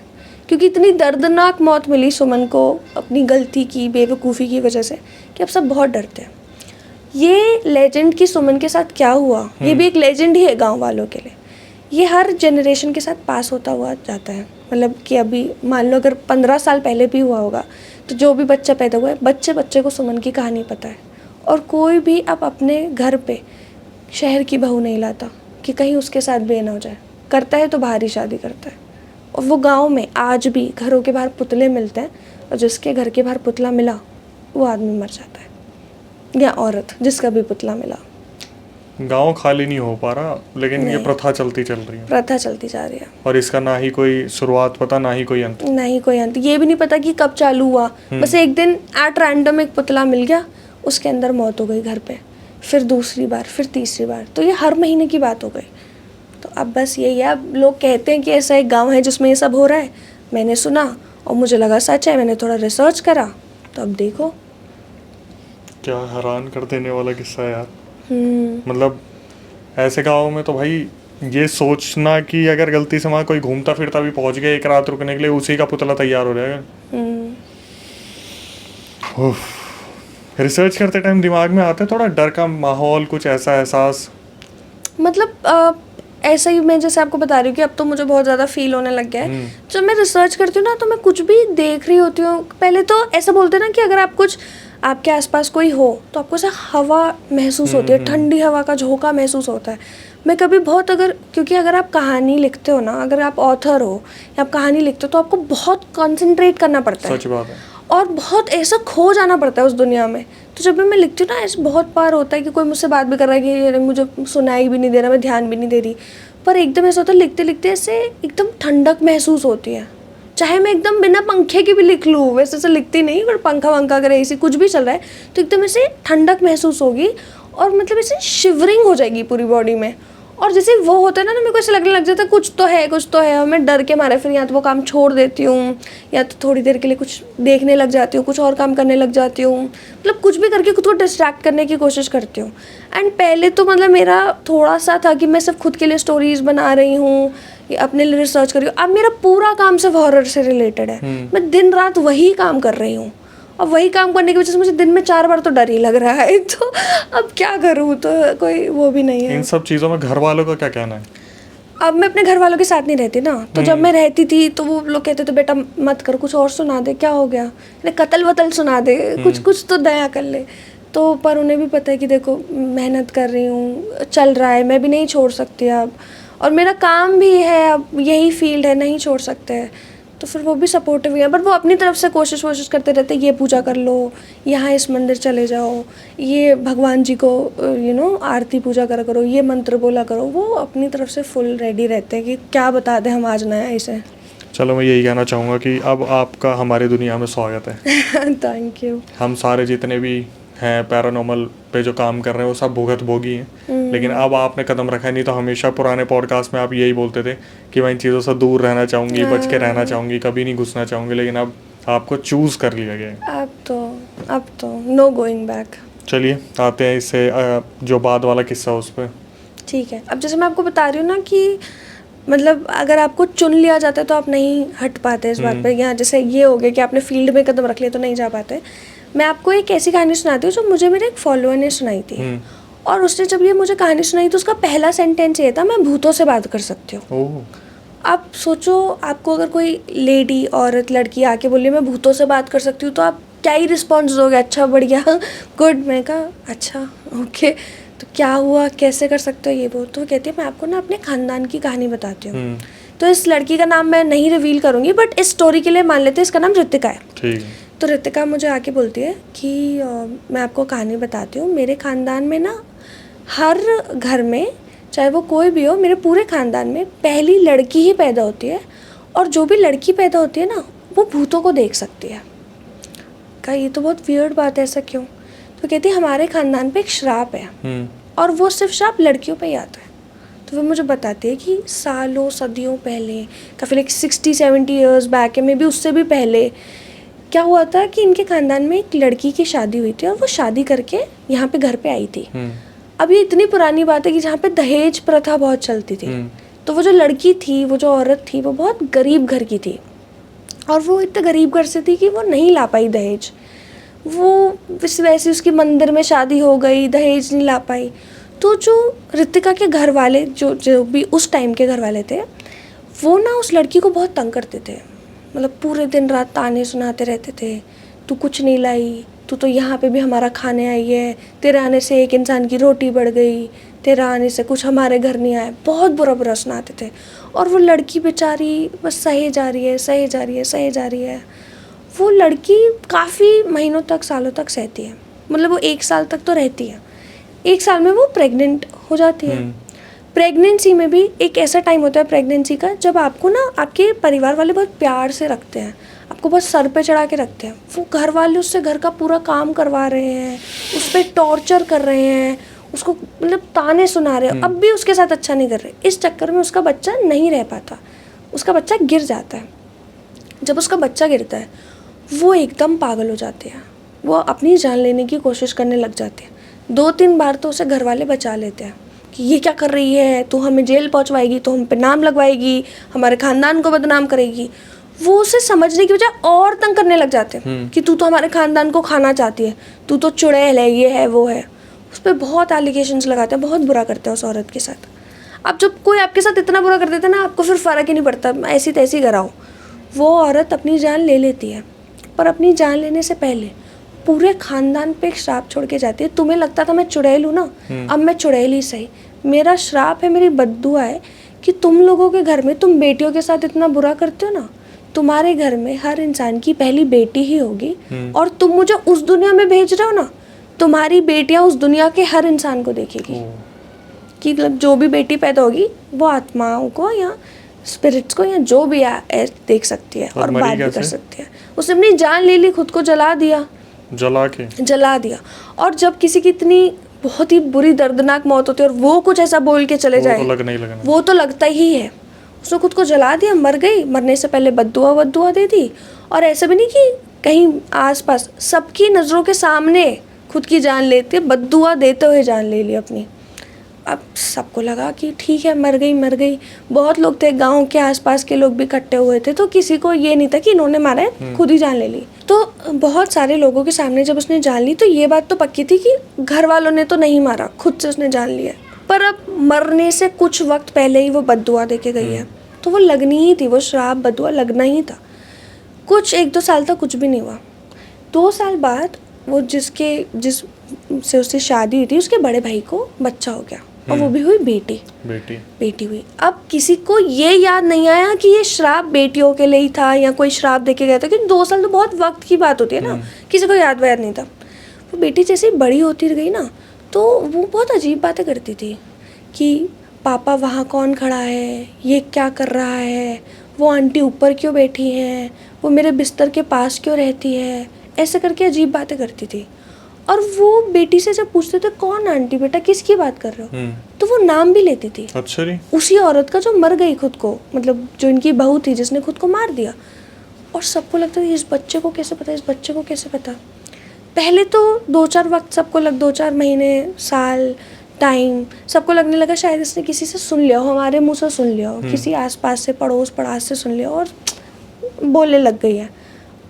[SPEAKER 1] क्योंकि इतनी दर्दनाक मौत मिली सुमन को अपनी गलती की, बेवकूफ़ी की वजह से, कि अब सब बहुत डरते हैं। ये लेजेंड की सुमन के साथ क्या हुआ, ये भी एक लेजेंड ही है गांव वालों के लिए। ये हर जनरेशन के साथ पास होता हुआ जाता है, मतलब कि अभी मान लो अगर 15 साल पहले भी हुआ होगा, तो जो भी बच्चा पैदा हुआ है, बच्चे बच्चे को सुमन की कहानी पता है। और कोई भी अब अपने घर पे शहर की बहू नहीं लाता कि कहीं उसके साथ बे ना हो जाए, करता है तो बाहर ही शादी करता है। और वो गांव में आज भी घरों के बाहर पुतले मिलते हैं, और जिसके घर के बाहर पुतला मिला वो आदमी मर जाता है, या औरत जिसका भी पुतला मिला।
[SPEAKER 2] गांव खाली नहीं हो पा रहा, लेकिन ये प्रथा चलती चल रही है,
[SPEAKER 1] प्रथा चलती जा रही है,
[SPEAKER 2] और इसका ना ही कोई शुरुआत पता, ना ही कोई अंत,
[SPEAKER 1] नहीं कोई अंत। ये भी नहीं पता कि कब चालू हुआ, बस एक दिन एट रैंडम एक पुतला मिल गया, उसके अंदर मौत हो गई घर पे, फिर दूसरी बार, फिर तीसरी बार, तो ये हर महीने की बात हो गई। तो अब बस यही है, अब लोग कहते हैं कि ऐसा एक गाँव है जिसमें ये सब हो रहा है, मैंने सुना और मुझे लगा सच है, मैंने थोड़ा रिसर्च करा, तो अब देखो।
[SPEAKER 2] क्या हैरान कर देने वाला किस्सा है यार। मतलब ऐसे गाँव में तो भाई ये सोचना कि अगर गलती से वहाँ कोई घूमता फिरता भी पहुँच गया एक रात रुकने के लिए, उसी का पुतला तैयार हो जाएगा। रिसर्च करते टाइम दिमाग में आता है थोड़ा डर का माहौल, कुछ ऐसा एहसास?
[SPEAKER 1] मतलब ऐसा ही मैं जैसे आपको बता रही हूँ कि अब तो मुझे बहुत ज़्यादा फील होने लग गया है। जब मैं रिसर्च करती हूँ ना, तो मैं कुछ भी देख रही होती हूँ, पहले तो ऐसा बोलते हैं ना कि अगर आप कुछ, आपके आसपास कोई हो तो आपको ऐसा हवा महसूस होती है, ठंडी हवा का झोंका महसूस होता है। मैं कभी बहुत क्योंकि अगर आप कहानी लिखते हो ना, अगर आप ऑथर हो या आप कहानी लिखते हो, तो आपको बहुत कॉन्सेंट्रेट करना पड़ता है,
[SPEAKER 2] सच बात है,
[SPEAKER 1] और बहुत ऐसा खो जाना पड़ता है उस दुनिया में। तो जब भी मैं लिखती हूँ ना, ऐसे बहुत बार होता है कि कोई मुझसे बात भी कर रहा है कि अरे मुझे सुनाई भी नहीं दे रहा, मैं ध्यान भी नहीं दे रही, पर एकदम ऐसा होता है लिखते लिखते ऐसे एकदम ठंडक महसूस होती है। चाहे मैं एकदम बिना पंखे के भी लिख लूँ, वैसे ऐसे लिखती नहीं, पर पंखा वंखा अगर ऐसी कुछ भी चल रहा है तो एकदम ऐसे ठंडक महसूस होगी और मतलब ऐसे शिवरिंग हो जाएगी पूरी बॉडी में। और जैसे वो होता है ना, तो मेरे को ऐसे लगने लग जाता है कुछ तो है, और मैं डर के मारे फिर या तो वो काम छोड़ देती हूँ या तो थोड़ी देर के लिए कुछ देखने लग जाती हूँ, कुछ और काम करने लग जाती हूँ, मतलब कुछ भी करके खुद को डिस्ट्रैक्ट करने की कोशिश करती हूँ। एंड पहले तो मतलब मेरा थोड़ा सा था कि मैं सिर्फ खुद के लिए स्टोरीज बना रही हूँ, अपने लिए रिसर्च कर रही हूँ। अब मेरा पूरा काम सिर्फ हॉरर से रिलेटेड है, मैं दिन रात वही काम कर रही हूँ, और वही काम करने की वजह से मुझे दिन में 4 बार तो डर ही लग रहा है। तो अब क्या करूँ, तो कोई वो भी नहीं है।
[SPEAKER 2] इन सब चीज़ों में घर वालों का क्या कहना है?
[SPEAKER 1] अब मैं अपने घर वालों के साथ नहीं रहती ना, तो जब मैं रहती थी तो वो लोग कहते थे बेटा मत कर, कुछ और सुना दे, क्या हो गया, अरे कतल वतल सुना दे, कुछ तो दया कर ले। तो पर उन्हें भी पता है कि देखो मेहनत कर रही हूँ, चल रहा है, मैं भी नहीं छोड़ सकती अब, और मेरा काम भी है, अब यही फील्ड है, नहीं छोड़ सकते हैं। तो फिर वो भी सपोर्टिव है, बट वो अपनी तरफ से कोशिश करते रहते, ये पूजा कर लो, यहाँ इस मंदिर चले जाओ, ये भगवान जी को आरती पूजा करा करो, ये मंत्र बोला करो। वो अपनी तरफ से फुल रेडी रहते हैं कि क्या बता दें हम आज नया इसे।
[SPEAKER 2] चलो मैं यही कहना चाहूँगा कि अब आपका हमारी दुनिया में स्वागत है।
[SPEAKER 1] Thank you.
[SPEAKER 2] हम सारे जितने भी हैं पैरानॉर्मल पे जो काम कर रहे हैं वो सब भुगत भोगी हैं, लेकिन अब आपने कदम रखा है। नहीं तो हमेशा पुराने पॉडकास्ट में आप यही बोलते थे कि मैं इन चीज़ों से दूर रहना चाहूँगी, बच के रहना चाहूँगी, कभी नहीं घुसना चाहूँगी, लेकिन अब आपको चूज़ कर लिया गया है।
[SPEAKER 1] अब तो नो गोइंग बैक।
[SPEAKER 2] चलिए आते हैं इससे जो बाद वाला किस्सा उस पर।
[SPEAKER 1] ठीक है। अब जैसे मैं आपको बता रही हूँ ना कि मतलब अगर आपको चुन लिया जाता है तो आप नहीं हट पाते इस बात पे, या जैसे ये हो गया कि आपने फील्ड में कदम रख लिया तो नहीं जा पाते। मैं आपको एक ऐसी कहानी सुनाती हूँ जो मुझे मेरे एक फॉलोअर ने सुनाई थी, और उसने जब ये मुझे कहानी सुनाई तो उसका पहला सेंटेंस ये था, मैं भूतों से बात कर सकती हूँ। आप सोचो, आपको अगर कोई लेडी, औरत, लड़की आके बोली मैं भूतों से बात कर सकती हूँ, तो आप क्या ही रिस्पॉन्स दोगे? अच्छा, बढ़िया, गुड। मैं कहा अच्छा ओके, तो क्या हुआ, कैसे कर सकते हो ये वो? तो कहती है मैं आपको ना अपने खानदान की कहानी बताती हूँ। तो इस लड़की का नाम मैं नहीं रिवील करूँगी, बट इस स्टोरी के लिए मान लेते हैं इसका नाम ऋतिका है।
[SPEAKER 2] ठीक है।
[SPEAKER 1] तो ऋतिका मुझे आके बोलती है कि मैं आपको कहानी बताती हूँ, मेरे ख़ानदान में ना हर घर में, चाहे वो कोई भी हो, मेरे पूरे ख़ानदान में पहली लड़की ही पैदा होती है, और जो भी लड़की पैदा होती है ना वो भूतों को देख सकती है। कहा ये तो बहुत वियर्ड बात है, ऐसा क्यों? तो कहती है हमारे ख़ानदान पे एक श्राप है, और वो सिर्फ श्राप लड़कियों पे ही आता है। तो वो मुझे बताती है कि सालों सदियों पहले, काफ़ी लाइक 60-70 ईयर्स बैक है, मे बी उससे भी पहले, क्या हुआ था कि इनके ख़ानदान में एक लड़की की शादी हुई थी, और वो शादी करके यहाँ पे घर पे आई थी। अब ये इतनी पुरानी बात है कि जहाँ पे दहेज प्रथा बहुत चलती थी। तो वो जो लड़की थी, वो जो औरत थी, वो बहुत गरीब घर की थी, और वो इतने गरीब घर से थी कि वो नहीं ला पाई दहेज। वो वैसे उसकी मंदिर में शादी हो गई, दहेज नहीं ला पाई। तो जो ऋतिका के घर वाले, जो भी उस टाइम के घर वाले थे, वो ना उस लड़की को बहुत तंग करते थे। मतलब पूरे दिन रात ताने सुनाते रहते थे, तू कुछ नहीं लाई, तू तो यहाँ पे भी हमारा खाने आई है, तेरे आने से एक इंसान की रोटी बढ़ गई, तेरा आने से कुछ हमारे घर नहीं आया, बहुत बुरा बुरा सुनाते थे। और वो लड़की बेचारी बस सहे जा रही है। वो लड़की काफ़ी महीनों तक, सालों तक सहती है, मतलब वो 1 साल तक तो रहती है। 1 साल में वो प्रेग्नेंट हो जाती है। प्रेगनेंसी में भी एक ऐसा टाइम होता है प्रेगनेंसी का, जब आपको ना आपके परिवार वाले बहुत प्यार से रखते हैं, आपको बस सर पे चढ़ा के रखते हैं। वो घर वाले उससे घर का पूरा काम करवा रहे हैं, उस पर टॉर्चर कर रहे हैं, उसको मतलब ताने सुना रहे हैं, अब भी उसके साथ अच्छा नहीं कर रहे। इस चक्कर में उसका बच्चा नहीं रह पाता, उसका बच्चा गिर जाता है। जब उसका बच्चा गिरता है वो एकदम पागल हो जाते हैं, वो अपनी जान लेने की कोशिश करने लग जाते हैं। 2-3 बार तो उसे घर वाले बचा लेते हैं कि ये क्या कर रही है, तो हमें जेल पहुंचवाएगी, तो हम पे नाम लगवाएगी, हमारे खानदान को बदनाम करेगी। वो उसे समझने की बजाय और तंग करने लग जाते हैं कि तू तो हमारे खानदान को खाना चाहती है, तू तो चुड़ैल है, ये है वो है। उस पर बहुत एलिगेशंस लगाते हैं, बहुत बुरा करते हैं उस औरत के साथ। अब जब कोई आपके साथ इतना बुरा कर देता है ना, आपको फिर फ़र्क ही नहीं पड़ता, ऐसी तैसी कराओ। वो औरत अपनी जान ले लेती है, पर अपनी जान लेने से पहले पूरे खानदान पे एक श्राप छोड़ के जाती है। तुम्हें लगता था मैं चुड़ैल हूँ ना, अब मैं चुड़ैल ही सही। मेरा श्राप है, मेरी बद्दुआ है कि तुम लोगों के घर में तुम बेटियों के साथ इतना बुरा करते हो ना, तुम्हारे घर में हर इंसान की पहली बेटी ही होगी, और तुम मुझे उस दुनिया में भेज रहे हो ना, तुम्हारी बेटियां उस दुनिया के हर इंसान को देखेगी कि मतलब जो भी बेटी पैदा होगी वो आत्माओं को या स्पिरिट्स को या जो भी देख सकती है और
[SPEAKER 2] मरी
[SPEAKER 1] बात भी कर
[SPEAKER 2] कैसे?
[SPEAKER 1] सकती है। उसने अपनी जान ले ली, खुद को जला दिया।
[SPEAKER 2] जला
[SPEAKER 1] दिया। और जब किसी की इतनी बहुत ही बुरी दर्दनाक मौत होती है और वो कुछ ऐसा बोल के चले जाए, वो तो लगता ही है। उसने खुद को जला दिया, मर गई, मरने से पहले बद्दुआ दे दी। और ऐसा भी नहीं कि कहीं आसपास, सबकी नज़रों के सामने खुद की जान लेते, बद्दुआ देते हुए जान ले ली अपनी। अब सबको लगा कि ठीक है, मर गई। बहुत लोग थे, गांव के आसपास के लोग भी इकट्ठे हुए थे, तो किसी को ये नहीं था कि इन्होंने मारा है, खुद ही जान ले ली। तो बहुत सारे लोगों के सामने जब उसने जान ली तो ये बात तो पक्की थी कि घर वालों ने तो नहीं मारा, खुद से उसने जान लिया। पर अब मरने से कुछ वक्त पहले ही वो बद्दुआ दे के गई है, तो वो लगनी ही थी, वो श्राप बद्दुआ लगना ही था। कुछ 1-2 साल तक कुछ भी नहीं हुआ। 2 साल बाद वो जिस से उससे शादी हुई थी, उसके बड़े भाई को बच्चा हो गया, और वो भी हुई बेटी हुई। अब किसी को ये याद नहीं आया कि ये श्राप बेटियों के लिए ही था या कोई श्राप देके गया था, क्योंकि 2 साल तो बहुत वक्त की बात होती है ना, किसी को याद नहीं था। वो बेटी जैसे बड़ी होती गई ना, तो वो बहुत अजीब बातें करती थी कि पापा वहाँ कौन खड़ा है, ये क्या कर रहा है, वो आंटी ऊपर क्यों बैठी हैं, वो मेरे बिस्तर के पास क्यों रहती है, ऐसे करके अजीब बातें करती थी। और वो बेटी से जब पूछते थे कौन आंटी बेटा, किसकी बात कर रहे हो, तो वो नाम भी लेती थी।
[SPEAKER 2] अच्छा जी।
[SPEAKER 1] उसी औरत का जो मर गई खुद को, मतलब जो इनकी बहू थी जिसने खुद को मार दिया। और सबको लगता था इस बच्चे को कैसे पता। पहले तो 2-4 वक्त सबको 2-4 महीने, साल, टाइम सबको लगने लगा शायद इसने किसी से सुन लिया हो, हमारे मुँह से सुन लिया हो, किसी आसपास से, पड़ोस पड़ास से सुन लिया और बोलने लग गई है।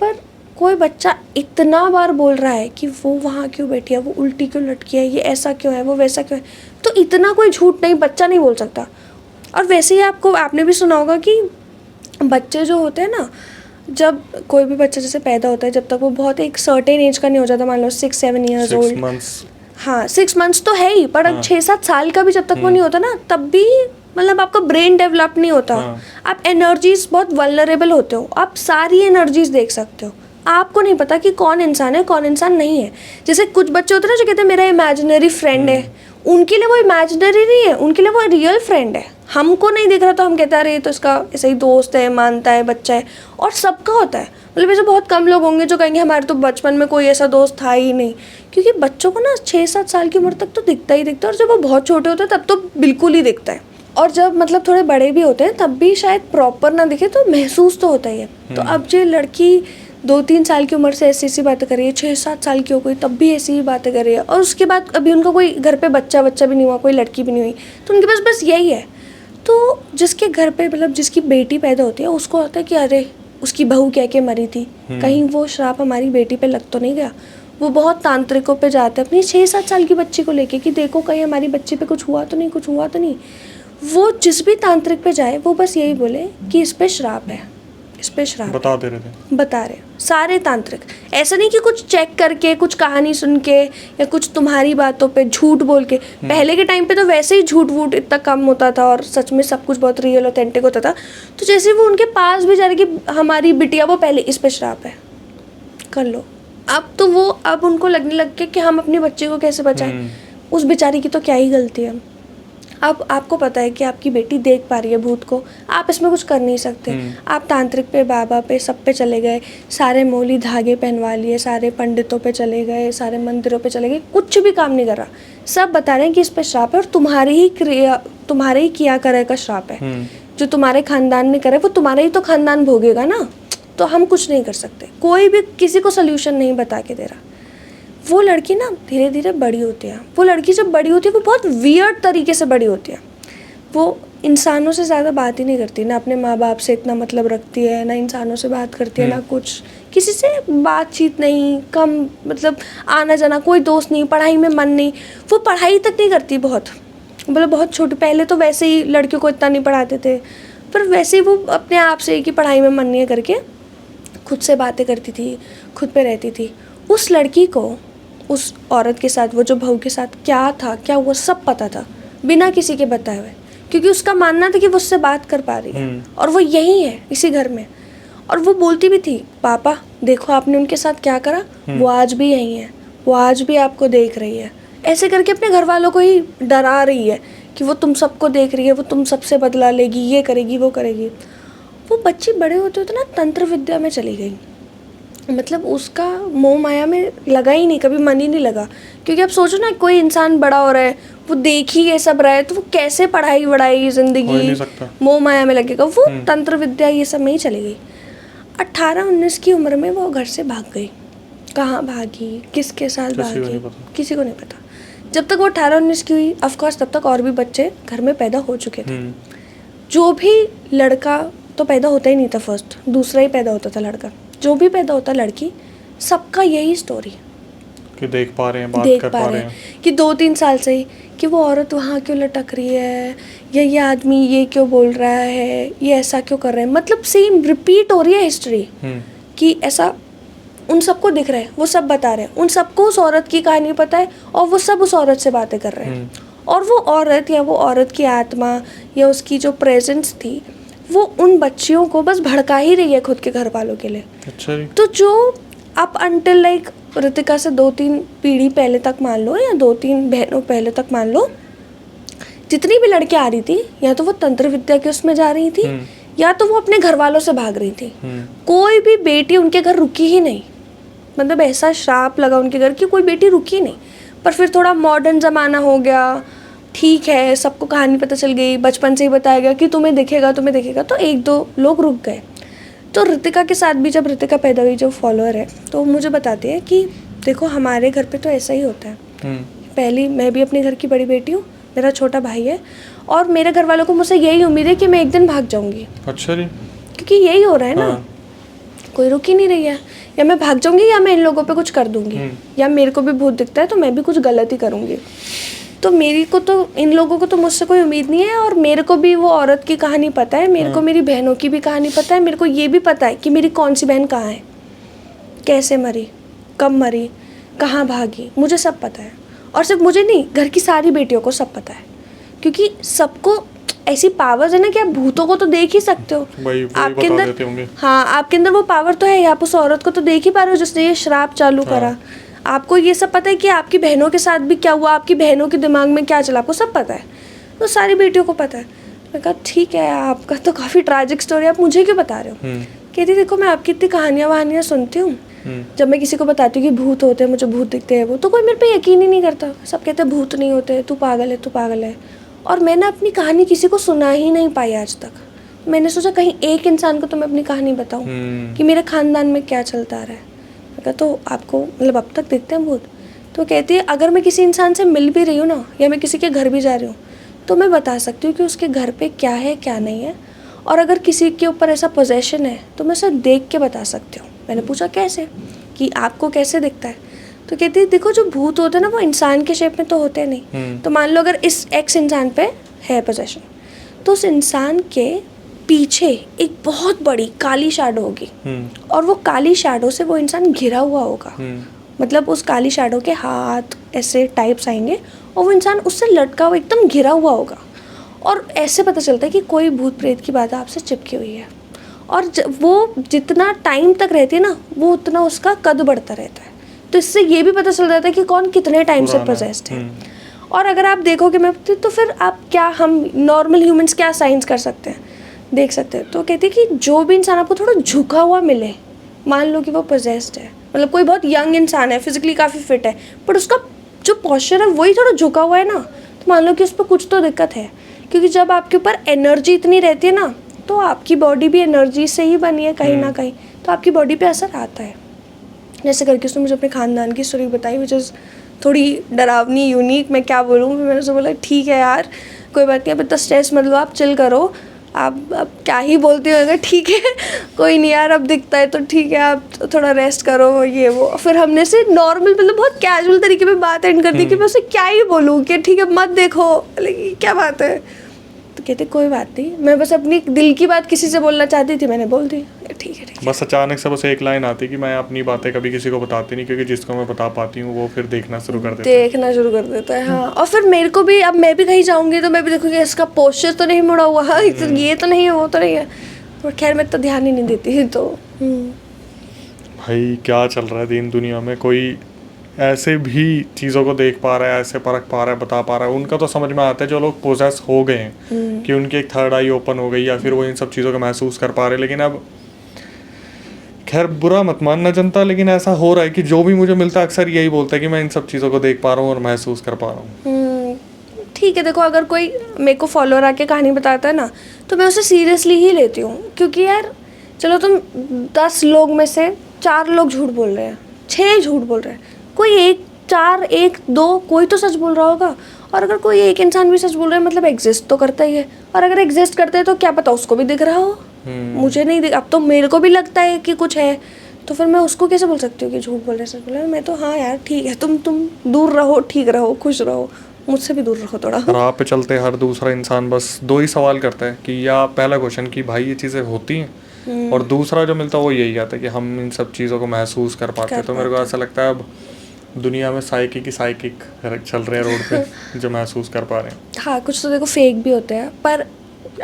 [SPEAKER 1] पर कोई बच्चा इतना बार बोल रहा है कि वो वहाँ क्यों बैठी है, वो उल्टी क्यों लटकी है, ये ऐसा क्यों है, वो वैसा क्यों है, तो इतना कोई झूठ नहीं, बच्चा नहीं बोल सकता। और वैसे ही आपने भी सुना होगा कि बच्चे जो होते हैं ना, जब कोई भी बच्चा जैसे पैदा होता है, जब तक वो बहुत एक सर्टेन एज का नहीं हो जाता, मान लो 6-7 ईयर्स ओल्ड, हाँ 6 मंथ्स तो है ही, पर 6-7 साल का भी जब तक वो नहीं होता ना, तब भी मतलब आपका ब्रेन डेवलप नहीं होता। आप एनर्जीज बहुत वल्नरेबल होते हो, आप सारी एनर्जीज देख सकते हो। आपको नहीं पता कि कौन इंसान है, कौन इंसान नहीं है। जैसे कुछ बच्चे होते हैं ना जो कहते हैं मेरा इमेजिनरी फ्रेंड है, उनके लिए वो इमेजिनरी नहीं है, उनके लिए वो रियल फ्रेंड है। हमको नहीं दिख रहा तो हम कहते हैं अरे तो इसका ऐसा ही दोस्त है, मानता है, बच्चा है। और सबका होता है, मतलब ऐसे बहुत कम लोग होंगे जो कहेंगे हमारे तो बचपन में कोई ऐसा दोस्त था ही नहीं, क्योंकि बच्चों को ना 6-7 साल की उम्र तक तो दिखता ही दिखता है, और जब वो बहुत छोटे होते हैं तब तो बिल्कुल ही दिखता है। और जब मतलब थोड़े बड़े भी होते हैं तब भी शायद प्रॉपर ना दिखे तो महसूस तो होता ही है। तो अब जो लड़की 2-3 साल की उम्र से ऐसी बातें कर रही है, 6-7 साल की हो गई तब भी ऐसी ही बातें कर रही है, और उसके बाद अभी उनका कोई घर पे बच्चा भी नहीं हुआ, कोई लड़की भी नहीं हुई, तो उनके पास बस यही है। तो जिसके घर पे मतलब जिसकी बेटी पैदा होती है उसको होता है कि अरे उसकी बहू कह के मरी थी, कहीं वो श्राप हमारी बेटी पे लग तो नहीं गया। वो बहुत तांत्रिकों पे जाते हैं अपनी 6-7 साल की बच्ची को लेके कि देखो कहीं हमारी बच्ची पे कुछ हुआ तो नहीं। वो जिस भी तांत्रिक पे जाए वो बस यही बोले कि इस पे श्राप है, इस पे श्राप बता रहे सारे तांत्रिक। ऐसा नहीं कि कुछ चेक करके, कुछ कहानी सुन के या कुछ तुम्हारी बातों पे झूठ बोल के। पहले के टाइम पे तो वैसे ही झूठ वूठ इतना कम होता था और सच में सब कुछ बहुत रियल ऑथेंटिक होता था। तो जैसे वो उनके पास भी जा रही कि हमारी बिटिया वो पहले इस पे श्राप है, कर लो। अब उनको लगने लग गया कि हम अपने बच्चे को कैसे बचाएं, उस बेचारी की तो क्या ही गलती है। अब आपको पता है कि आपकी बेटी देख पा रही है भूत को, आप इसमें कुछ कर नहीं सकते। आप तांत्रिक पे, बाबा पे, सब पे चले गए, सारे मौली धागे पहनवा लिए, सारे पंडितों पे चले गए, सारे मंदिरों पे चले गए, कुछ भी काम नहीं कर रहा। सब बता रहे हैं कि इस पे श्राप है और तुम्हारे ही किया करे का श्राप है। जो तुम्हारे खानदान ने करे वो तुम्हारा ही तो खानदान भोगेगा ना। तो हम कुछ नहीं कर सकते, कोई भी किसी को सोल्यूशन नहीं बता के दे रहा। वो लड़की ना धीरे धीरे बड़ी होती है। वो लड़की जब बड़ी होती है वो बहुत वियर्ड तरीके से बड़ी होती है। वो इंसानों से ज़्यादा बात ही नहीं करती, ना अपने माँ बाप से इतना मतलब रखती है, ना इंसानों से बात करती है, ना कुछ, किसी से बातचीत नहीं, कम मतलब आना जाना, कोई दोस्त नहीं, पढ़ाई में मन नहीं। वो पढ़ाई तक नहीं करती, बहुत छोटी। पहले तो वैसे ही लड़कियों को इतना नहीं पढ़ाते थे, पर वैसे ही वो अपने आप से कि पढ़ाई में मन नहीं है करके खुद से बातें करती थी, खुद पे रहती थी। उस लड़की को उस औरत के साथ, वो जो बहू के साथ क्या था, क्या वो सब पता था बिना किसी के बताए हुए, क्योंकि उसका मानना था कि वो उससे बात कर पा रही है और वो यही है इसी घर में। और वो बोलती भी थी, पापा देखो आपने उनके साथ क्या करा, वो आज भी यही है, वो आज भी आपको देख रही है, ऐसे करके अपने घर वालों को ही डरा रही है कि वो तुम सबको देख रही है, वो तुम सबसे बदला लेगी, ये करेगी वो करेगी। वो बच्ची बड़े होते होते ना तंत्र विद्या में चली गई, मतलब उसका मोह माया में लगा ही नहीं, कभी मन ही नहीं लगा। क्योंकि आप सोचो ना, कोई इंसान बड़ा हो रहा है, वो देख ही ये सब रहा है, तो वो कैसे पढ़ाई वढ़ाई जिंदगी मोह माया में लगेगा। वो तंत्र विद्या ये सब में ही चली गई। 18-19 की उम्र में वो घर से भाग गई। कहाँ भागी, किसके साथ भागी, किसी को नहीं पता। जब तक वो 18-19 की हुई, ऑफकोर्स तब तक और भी बच्चे घर में पैदा हो चुके थे। जो भी लड़का तो पैदा होता ही नहीं था, फर्स्ट दूसरा ही पैदा होता था लड़का। जो भी पैदा होता लड़की, सबका यही स्टोरी
[SPEAKER 2] कि देख पा रहे हैं, बात
[SPEAKER 1] देख
[SPEAKER 2] कर
[SPEAKER 1] पा रहे हैं कि 2-3 साल से ही कि वो औरत वहाँ क्यों लटक रही है, या ये आदमी ये क्यों बोल रहा है, ये ऐसा क्यों कर रहे हैं। मतलब सेम रिपीट हो रही है हिस्ट्री कि ऐसा उन सबको दिख रहा है, वो सब बता रहे हैं, उन सबको उस औरत की कहानी पता है और वो सब उस औरत से बातें कर रहे हैं। और वो औरत या वो औरत की आत्मा या उसकी जो प्रेजेंस थी, वो उन बच्चियों को बस भड़का ही रही है खुद के घर वालों के लिए।
[SPEAKER 2] अच्छा जी।
[SPEAKER 1] तो जो अप अंटिल लाइक ऋतिका से 2-3 पीढ़ी पहले तक मान लो, या 2-3 बहनों पहले तक मान लो, जितनी भी लड़कियां आ रही थी, या तो वो तंत्र विद्या के उसमें जा रही थी, या तो वो अपने घर वालों से भाग रही थी। कोई भी बेटी उनके घर रुकी ही नहीं। मतलब ऐसा श्राप लगा उनके घर कि कोई बेटी रुकी नहीं। पर फिर थोड़ा मॉडर्न ज़माना हो गया, ठीक है, सबको कहानी पता चल गई, बचपन से ही बताया गया कि तुम्हें दिखेगा, तो 1-2 लोग रुक गए। तो ऋतिका के साथ भी, जब ऋतिका पैदा हुई, जो फॉलोअर है, तो मुझे बताते हैं कि देखो हमारे घर पे तो ऐसा ही होता है। पहली मैं भी अपने घर की बड़ी बेटी हूँ, मेरा छोटा भाई है, और मेरे घर वालों को मुझसे यही उम्मीद है कि मैं एक दिन भाग जाऊँगी।
[SPEAKER 2] अच्छा जी।
[SPEAKER 1] क्योंकि यही हो रहा है ना, कोई रुक ही नहीं रही है। या मैं भाग जाऊँगी या मैं इन लोगों पे कुछ कर दूँगी, या मेरे को भी भूत दिखता है तो मैं भी कुछ गलत ही करूँगी। तो मेरी को तो, इन लोगों को तो मुझसे कोई उम्मीद नहीं है, और मेरे को भी वो औरत की कहानी पता है, मेरे को मेरी बहनों की भी कहानी पता है, मेरे को ये भी पता है कि मेरी कौन सी बहन कहाँ है, कैसे मरी, कब मरी, कहाँ भागी, मुझे सब पता है। और सिर्फ मुझे नहीं, घर की सारी बेटियों को सब पता है। क्योंकि सबको ऐसी पावर्स है ना कि आप भूतों को तो देख ही सकते हो, आपके अंदर, हाँ आपके अंदर वो पावर तो है। आप उस औरत को तो देख ही पा रहे हो जिसने ये श्राप चालू करा। आपको ये सब पता है कि आपकी बहनों के साथ भी क्या हुआ, आपकी बहनों के दिमाग में क्या चला, आपको सब पता है। तो सारी बेटियों को पता है। मैं कहा ठीक है, आपका तो काफ़ी ट्रैजिक स्टोरी, आप मुझे क्यों बता रहे हो। कहती देखो मैं आपकी इतनी कहानियाँ सुनती हूँ, जब मैं किसी को बताती हूँ कि भूत होते हैं, मुझे भूत दिखते हैं, वो तो कोई मेरे पे यकीन ही नहीं करता। सब कहते हैं भूत नहीं होते, तू पागल है, तू पागल है। और मैंने अपनी कहानी किसी को सुना ही नहीं पाई आज तक। मैंने सोचा कहीं एक इंसान को तो मैं अपनी कहानी बताऊँ कि मेरे खानदान में क्या चलता आ रहा है। तो आपको मतलब अब तक दिखते हैं भूत। तो कहती है अगर मैं किसी इंसान से मिल भी रही हूँ ना, या मैं किसी के घर भी जा रही हूँ, तो मैं बता सकती हूँ कि उसके घर पे क्या है क्या नहीं है। और अगर किसी के ऊपर ऐसा पोजेशन है तो मैं उसे देख के बता सकती हूँ। मैंने पूछा कैसे, कि आपको कैसे दिखता है। तो कहती है देखो जो भूत होते हैं ना, वो इंसान के शेप में तो होते नहीं। तो मान लो अगर इस एक्स इंसान पे है पोजेशन, तो उस इंसान के पीछे एक बहुत बड़ी काली शैडो होगी, और वो काली शैडो से वो इंसान घिरा हुआ होगा। मतलब उस काली शैडो के हाथ ऐसे टाइप्स आएंगे, और वो इंसान उससे लटका हुआ एकदम घिरा हुआ होगा। और ऐसे पता चलता है कि कोई भूत प्रेत की बात आपसे चिपकी हुई है। और वो जितना टाइम तक रहती है ना, वो उतना उसका कद बढ़ता रहता है। तो इससे ये भी पता चल जाता है कि कौन कितने टाइम से पोजेस्ड है। और अगर आप देखोगे मैं, तो फिर आप क्या, हम नॉर्मल ह्यूमंस क्या साइंस कर सकते हैं, देख सकते हैं। तो कहते हैं कि जो भी इंसान आपको थोड़ा झुका हुआ मिले, मान लो कि वो पोजेस्ड है, मतलब कोई बहुत यंग इंसान है, फिजिकली काफ़ी फिट है, बट उसका जो पॉस्चर है वही थोड़ा झुका हुआ है ना, तो मान लो कि उस पर कुछ तो दिक्कत है। क्योंकि जब आपके ऊपर एनर्जी इतनी रहती है ना, तो आपकी बॉडी भी एनर्जी से ही बनी है कहीं ना कहीं, तो आपकी बॉडी पे असर आता है। जैसे करके उसने मुझे अपने ख़ानदान की स्टोरी बताई, विच इज़ थोड़ी डरावनी, यूनिक, मैं क्या बोलूँ। मैंने उसे बोला ठीक है यार, कोई बात नहीं, अब इतना स्ट्रेस मत लो, आप चिल करो, आप अब क्या ही बोलती हो, अगर ठीक है कोई नहीं यार, अब दिखता है तो ठीक है, आप थोड़ा रेस्ट करो, ये वो। फिर हमने से नॉर्मल, मतलब बहुत कैजुअल तरीके पे बात एंड कर दी कि मैं उसे क्या ही बोलूँ कि ठीक है मत देखो, लेकिन क्या बात है। तो कहते कोई बात नहीं, मैं बस अपनी दिल की बात किसी से बोलना चाहती थी, मैंने बोल दी, ठीक है।
[SPEAKER 2] बस अचानक से बस एक लाइन आती कि मैं अपनी बातें कभी किसी को बताती नहीं, क्योंकि जिसको मैं बता पाती हूँ वो फिर देखना शुरू कर देता है। हाँ, और फिर मेरे को भी, अब मैं भी कहीं जाऊँगी तो मैं भी देखूँगी इसका पोस्चर तो नहीं मुड़ा हुआ, ये तो नहीं है, वो तो नहीं है। और खैर मैं तो ध्यान ही नहीं देती। तो भाई क्या चल रहा है दिन दुनिया में, कोई ऐसे भी चीज़ों को देख पा रहा है, ऐसे परख पा रहा है, बता पा रहा है, उनका तो समझ में आता है जो लोग पोजेस हो गए हैं कि उनकी एक थर्ड आई ओपन हो गई या फिर वो इन सब चीज़ों को महसूस कर पा रहे हैं। लेकिन अब खैर बुरा मत मानना जनता, लेकिन ऐसा हो रहा है कि जो भी मुझे मिलता है अक्सर यही बोलता है कि मैं इन सब चीज़ों को देख पा रहा हूँ और महसूस कर पा रहा हूँ।
[SPEAKER 1] ठीक है, देखो अगर कोई मेरे को फॉलोअर आके कहानी बताता है ना, तो मैं उसे सीरियसली ही लेती हूँ, क्योंकि यार चलो तुम 10 लोग में से 4 लोग झूठ बोल रहे हैं, 6 झूठ बोल रहे हैं, कोई 1 4 1 2 कोई तो सच बोल रहा होगा। और अगर कोई एक इंसान भी सच बोल रहा है मतलब एग्जिस्ट तो करता ही है, और अगर एग्जिस्ट करते हैं तो क्या पता उसको भी दिख रहा हो। मुझे नहीं दिख, अब तो मेरे को भी लगता है कि कुछ है, तो फिर मैं उसको कैसे बोल सकती हूँ कि झूठ बोल रहे, सच बोल रहे। मैं तो हाँ यार ठीक है, तुम दूर रहो, ठीक रहो, खुश रहो, मुझसे भी दूर रहो थोड़ा।
[SPEAKER 2] राह पे चलते हर दूसरा इंसान बस 2 ही सवाल करता है कि या पहला क्वेश्चन कि भाई ये चीज़ें होती हैं, और दूसरा जो मिलता है वो यही आता है कि हम इन सब चीज़ों को महसूस कर पाते हैं। तो मेरे को ऐसा लगता है अब दुनिया में साइकिक चल रहे हैं रोड पे जो महसूस कर पा रहे हैं।
[SPEAKER 1] हाँ, कुछ तो देखो फेक भी होते हैं, पर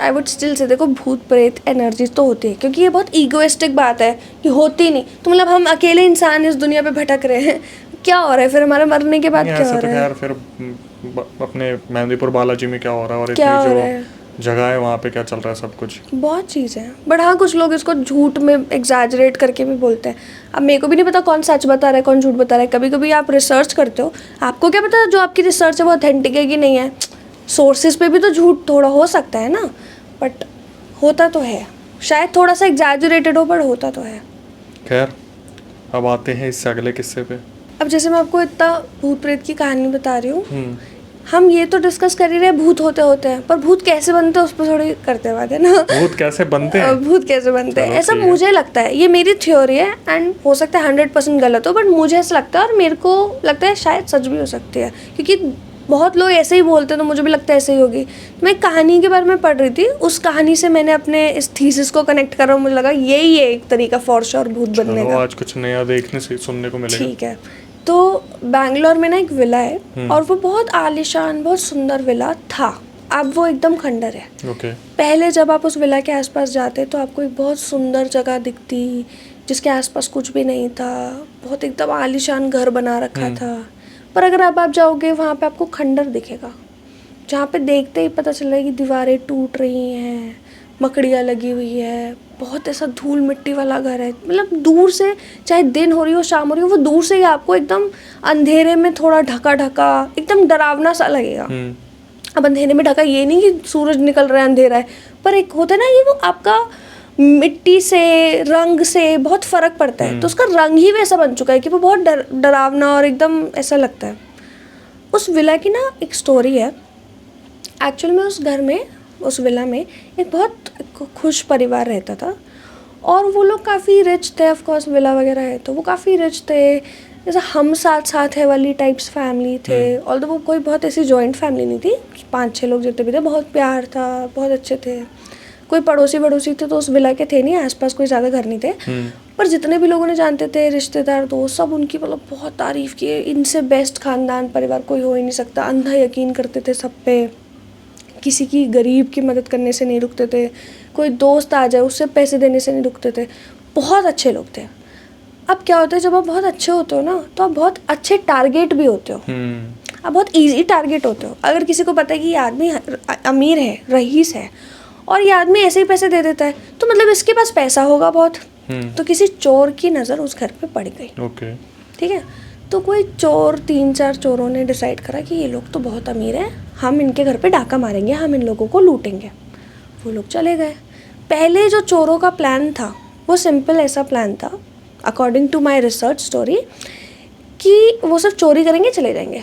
[SPEAKER 1] आई वुड स्टिल से देखो भूत प्रेत एनर्जी तो होती है, क्योंकि ये बहुत ईगोइस्टिक बात है कि होती नहीं, तो मतलब हम अकेले इंसान इस दुनिया पे भटक रहे हैं, क्या हो रहा है फिर हमारे मरने के बाद, क्या हो रहा है।
[SPEAKER 2] फिर अपने मेहंदीपुर बालाजी में क्या हो रहा है और
[SPEAKER 1] क्या
[SPEAKER 2] इतनी
[SPEAKER 1] हो
[SPEAKER 2] जो
[SPEAKER 1] रहा है,
[SPEAKER 2] जगह है वहाँ पे क्या चल रहा है, सब कुछ
[SPEAKER 1] बहुत चीज़ है। बट हाँ, कुछ लोग इसको झूठ में एग्जैजरेट करके भी बोलते हैं। अब मेरे को भी नहीं पता कौन सच बता रहा है कौन झूठ बता रहा है। कभी कभी आप रिसर्च करते हो, आपको क्या पता जो आपकी रिसर्च है वो ऑथेंटिक है कि नहीं है। सोर्सेज पे भी तो झूठ थोड़ा हो सकता है ना, बट होता तो है, शायद थोड़ा सा एग्जैजरेटेड हो, पर होता तो है।
[SPEAKER 2] खैर अब आते हैं इससे अगले किस्से पे।
[SPEAKER 1] अब जैसे मैं आपको इतना भूत प्रेत की कहानी बता रही हूँ, हम ये तो डिस्कस कर ही रहे भूत होते हैं, पर भूत कैसे बनते हैं उस पर थोड़ी करते बात है ना।
[SPEAKER 2] भूत कैसे बनते हैं,
[SPEAKER 1] भूत कैसे बनते हैं, ऐसा मुझे लगता है, ये मेरी थ्योरी है एंड हो सकता है 100% गलत हो, बट मुझे ऐसा लगता है और मेरे को लगता है शायद सच भी हो सकती है, क्योंकि बहुत लोग ऐसे ही बोलते हैं, तो मुझे भी लगता है ऐसे ही होगी। मैं एक कहानी के बारे में पढ़ रही थी, उस कहानी से मैंने अपने इस थीसिस को कनेक्ट करा, मुझे लगा यही है एक तरीका फॉर श्योर भूत बनने का।
[SPEAKER 2] आज कुछ नया देखने से सुनने को मिलेगा।
[SPEAKER 1] ठीक है, तो बैंगलोर में ना एक विला है, और वो बहुत आलीशान बहुत सुंदर विला था। अब वो एकदम खंडर है।
[SPEAKER 2] ओके।
[SPEAKER 1] पहले जब आप उस विला के आसपास जाते तो आपको एक बहुत सुंदर जगह दिखती, जिसके आसपास कुछ भी नहीं था, बहुत एकदम आलीशान घर बना रखा था। पर अगर अब आप जाओगे वहाँ पे आपको खंडर दिखेगा, जहाँ पे देखते ही पता चल रहा है कि दीवारें टूट रही हैं, मकड़ियाँ लगी हुई है, बहुत ऐसा धूल मिट्टी वाला घर है। मतलब दूर से, चाहे दिन हो रही हो शाम हो रही हो, वो दूर से ही आपको एकदम अंधेरे में थोड़ा ढका ढका एकदम डरावना सा लगेगा। अब अंधेरे में ढका ये नहीं कि सूरज निकल रहा है अंधेरा है, पर एक होता है ना, ये वो आपका मिट्टी से रंग से बहुत फ़र्क पड़ता है, तो उसका रंग ही वैसा बन चुका है कि वो बहुत डरावना और एकदम ऐसा लगता है। उस विला की ना एक स्टोरी है। एक्चुअल में उस घर में, उस विला में एक बहुत खुश परिवार रहता था, और वो लोग काफ़ी रिच थे। ऑफ कोर्स विला वगैरह है तो वो काफ़ी रिच थे, जैसे हम साथ साथ है वाली टाइप्स फैमिली थे। ऑल्दो वो कोई बहुत ऐसी जॉइंट फैमिली नहीं थी, 5-6 लोग जितने भी थे, बहुत प्यार था, बहुत अच्छे थे। कोई पड़ोसी थे तो उस विला के थे नहीं, आसपास कोई ज़्यादा घर नहीं थे, पर जितने भी लोगों ने जानते थे, रिश्तेदार दोस्त, सब उनकी मतलब बहुत तारीफ़ की, इनसे बेस्ट ख़ानदान परिवार कोई हो ही नहीं सकता। अंधा यकीन करते थे सब पे, किसी की गरीब की मदद करने से नहीं रुकते थे, कोई दोस्त आ जाए उससे पैसे देने से नहीं रुकते थे, बहुत अच्छे लोग थे। अब क्या होता है, जब आप बहुत अच्छे होते हो ना, तो आप बहुत अच्छे टारगेट भी होते हो, आप बहुत इजी टारगेट होते हो। अगर किसी को पता है कि ये आदमी अमीर है, रईस है, और ये आदमी ऐसे ही पैसे दे देता है, तो मतलब इसके पास पैसा होगा बहुत। तो किसी चोर की नज़र उस घर पे पड़ गई।
[SPEAKER 2] ओके।
[SPEAKER 1] ठीक है, तो कोई चोर, 3-4 चोरों ने डिसाइड करा कि ये लोग तो बहुत अमीर हैं, हम इनके घर पे डाका मारेंगे, हम इन लोगों को लूटेंगे। वो लोग चले गए। पहले जो चोरों का प्लान था वो सिंपल ऐसा प्लान था, according to my research story, कि वो सिर्फ चोरी करेंगे चले जाएंगे।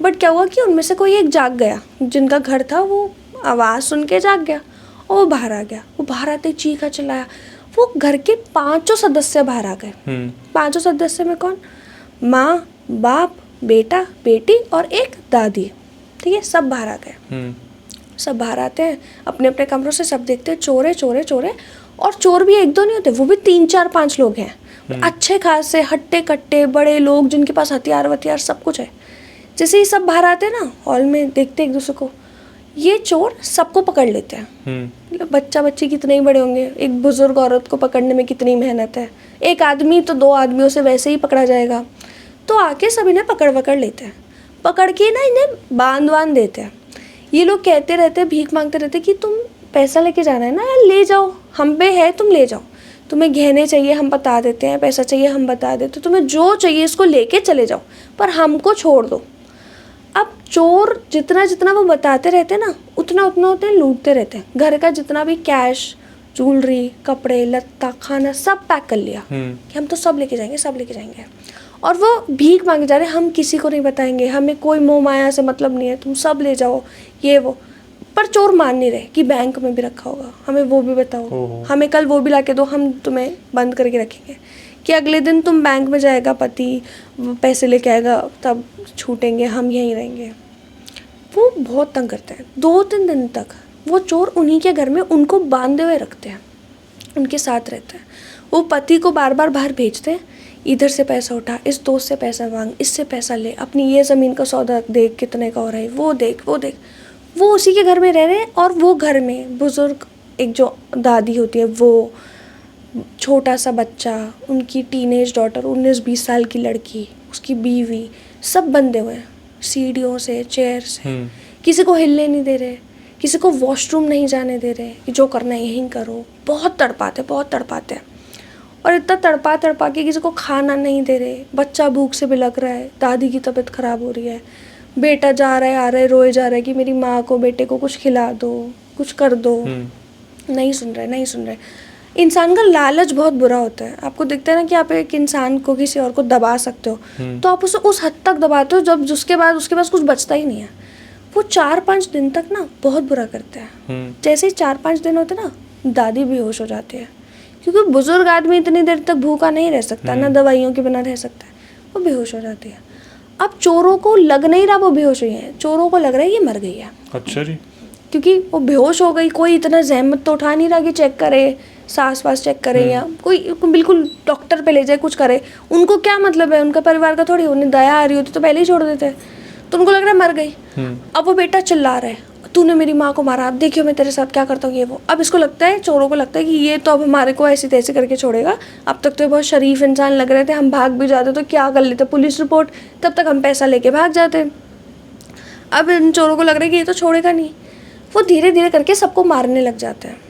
[SPEAKER 1] बट क्या हुआ कि उनमें से कोई एक जाग गया, जिनका घर था, वो आवाज़ सुन के जाग गया और वो बाहर आ गया। वो बाहर आते चीखा चिल्लाया, वो घर के 5 सदस्य बाहर आ गए। 5 सदस्य में कौन? माँ, बाप, बेटा, बेटी और एक दादी। ठीक है, सब बाहर आ गए। सब बाहर आते हैं अपने अपने कमरों से, सब देखते हैं चोर है चोर है चोर है। और चोर भी 1-2 नहीं होते, वो भी 3-4-5 लोग हैं, अच्छे खासे हट्टे कट्टे बड़े लोग, जिनके पास हथियार वथियार सब कुछ है। जैसे ही सब बाहर आते हैं ना, हॉल में देखते एक दूसरे को, ये चोर सबको पकड़ लेते हैं। मतलब बच्चा बच्ची कितने ही बड़े होंगे, एक बुजुर्ग औरत को पकड़ने में कितनी मेहनत है, एक आदमी तो 2 आदमियों से वैसे ही पकड़ा जाएगा। तो आके सब इन्हें पकड़ लेते हैं, पकड़ के ना इन्हें बांध देते हैं। ये लोग कहते रहते हैं, भीख मांगते रहते कि तुम पैसा लेके जाना है ना यार, ले जाओ, हम पे है, तुम ले जाओ, तुम्हें गहने चाहिए हम बता देते हैं, पैसा चाहिए हम बता देते हैं, तुम्हें जो चाहिए इसको लेके चले जाओ, पर हमको छोड़ दो। अब चोर जितना जितना वो बताते रहते हैं ना, उतना उतना होते लूटते रहते हैं। घर का जितना भी कैश, ज्वेलरी, कपड़े लत्ता, खाना सब पैक कर लिया कि हम तो सब लेके जाएंगे, सब लेके जाएंगे। और वो भीख मांगे जा रहे, हम किसी को नहीं बताएंगे, हमें कोई मोह माया से मतलब नहीं है, तुम सब ले जाओ, ये वो। पर चोर मान नहीं रहे कि बैंक में भी रखा होगा, हमें वो भी बताओ, हमें कल वो भी ला के दो, हम तुम्हें बंद करके रखेंगे कि अगले दिन तुम बैंक में जाएगा पति, पैसे लेके आएगा, तब छूटेंगे, हम यहीं रहेंगे। वो बहुत तंग करते हैं। 2-3 दिन तक वो चोर उन्हीं के घर में उनको बांधे हुए रखते हैं, उनके साथ रहते हैं। वो पति को बार बार बाहर भेजते हैं, इधर से पैसा उठा, इस दोस्त से पैसा मांग, इससे पैसा ले, अपनी ये ज़मीन का सौदा देख कितने का हो रहा है, वो देख वो देख। वो उसी के घर में रह रहे हैं। और वो घर में बुज़ुर्ग एक जो दादी होती है, वो छोटा सा बच्चा, उनकी टीनेज डॉटर, 19-20 साल की लड़की, उसकी बीवी, सब बंधे हुए हैं सीढ़ियों से, चेयर से। किसी को हिलने नहीं दे रहे, किसी को वॉशरूम नहीं जाने दे रहे कि जो करना है यहीं करो। बहुत तड़पाते हैं। और इतना तड़पा के किसी को खाना नहीं दे रहे। बच्चा भूख से बिलख रहा है, दादी की तबीयत ख़राब हो रही है, बेटा जा रहा है आ रहा है, रोए जा रहा है कि मेरी माँ को, बेटे को कुछ खिला दो, कुछ कर दो। नहीं सुन रहे। इंसान का लालच बहुत बुरा होता है। आपको दिखता है ना कि आप एक इंसान को, किसी और को दबा सकते हो, तो आप उसे उस हद तक दबाते हो जब उसके पास कुछ बचता ही नहीं है। वो 4-5 दिन तक ना बहुत बुरा करते हैं। जैसे ही 4-5 दिन होते ना, दादी बेहोश हो जाती है, क्योंकि बुजुर्ग आदमी इतनी देर तक भूखा नहीं रह सकता, ना दवाइयों के बिना रह सकता है। वो बेहोश हो जाती है। अब चोरों को लग नहीं रहा वो बेहोश हुई है, चोरों को लग रहा है ये मर गई है।
[SPEAKER 2] अच्छा जी।
[SPEAKER 1] क्योंकि वो बेहोश हो गई, कोई इतना जहमत तो उठा नहीं रहा कि चेक करे, सांस वास चेक करे, या कोई बिल्कुल डॉक्टर पे ले जाए, कुछ करे। उनको क्या मतलब है, उनका परिवार का थोड़ी, उन्हें दया आ रही होती तो पहले ही छोड़ देते। तो उनको लग रहा है मर गई। अब वो बेटा चिल्ला रहा है, तूने मेरी माँ को मारा, अब देखियो मैं तेरे साथ क्या करता हूँ, ये वो। अब इसको लगता है, चोरों को लगता है कि ये तो अब हमारे को ऐसे तैसे करके छोड़ेगा। अब तक तो ये बहुत शरीफ इंसान लग रहे थे, हम भाग भी जाते तो क्या कर लेते, पुलिस रिपोर्ट, तब तक हम पैसा लेके भाग जाते। अब इन चोरों को लग रहा है कि ये तो छोड़ेगा नहीं। वो धीरे धीरे करके सबको मारने लग जाते हैं।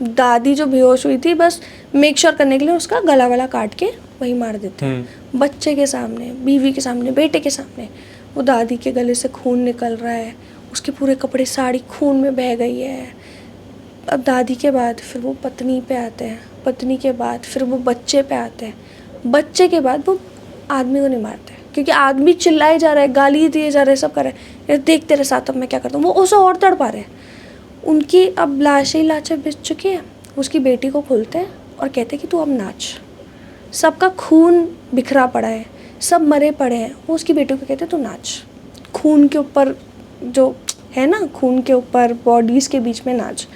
[SPEAKER 1] दादी जो बेहोश हुई थी, बस मेक श्योर करने के लिए उसका गला वाला काट के वहीं मार देते हैं। बच्चे के सामने, बीवी के सामने, बेटे के सामने। वो दादी के गले से खून निकल रहा है, उसके पूरे कपड़े, साड़ी खून में बह गई है। अब दादी के बाद फिर वो पत्नी पे आते हैं, पत्नी के बाद फिर वो बच्चे पे आते हैं, बच्चे के बाद वो आदमी को नहीं मारते, क्योंकि आदमी चिल्लाए जा रहा है, गाली दिए जा रहे हैं, सब कर रहे हैं, देख तेरे साथ अब मैं क्या करता हूँ। वो उसे और तड़पा रहे हैं। उनकी अब लाशें बिछ चुकी है। उसकी बेटी को खोलते हैं और कहते हैं कि तू अब नाच। सबका खून बिखरा पड़ा है, सब मरे पड़े हैं। वो उसकी बेटी को कहते हैं तू नाच, खून के ऊपर जो है ना, खून के ऊपर बॉडीज़ के बीच में नाच।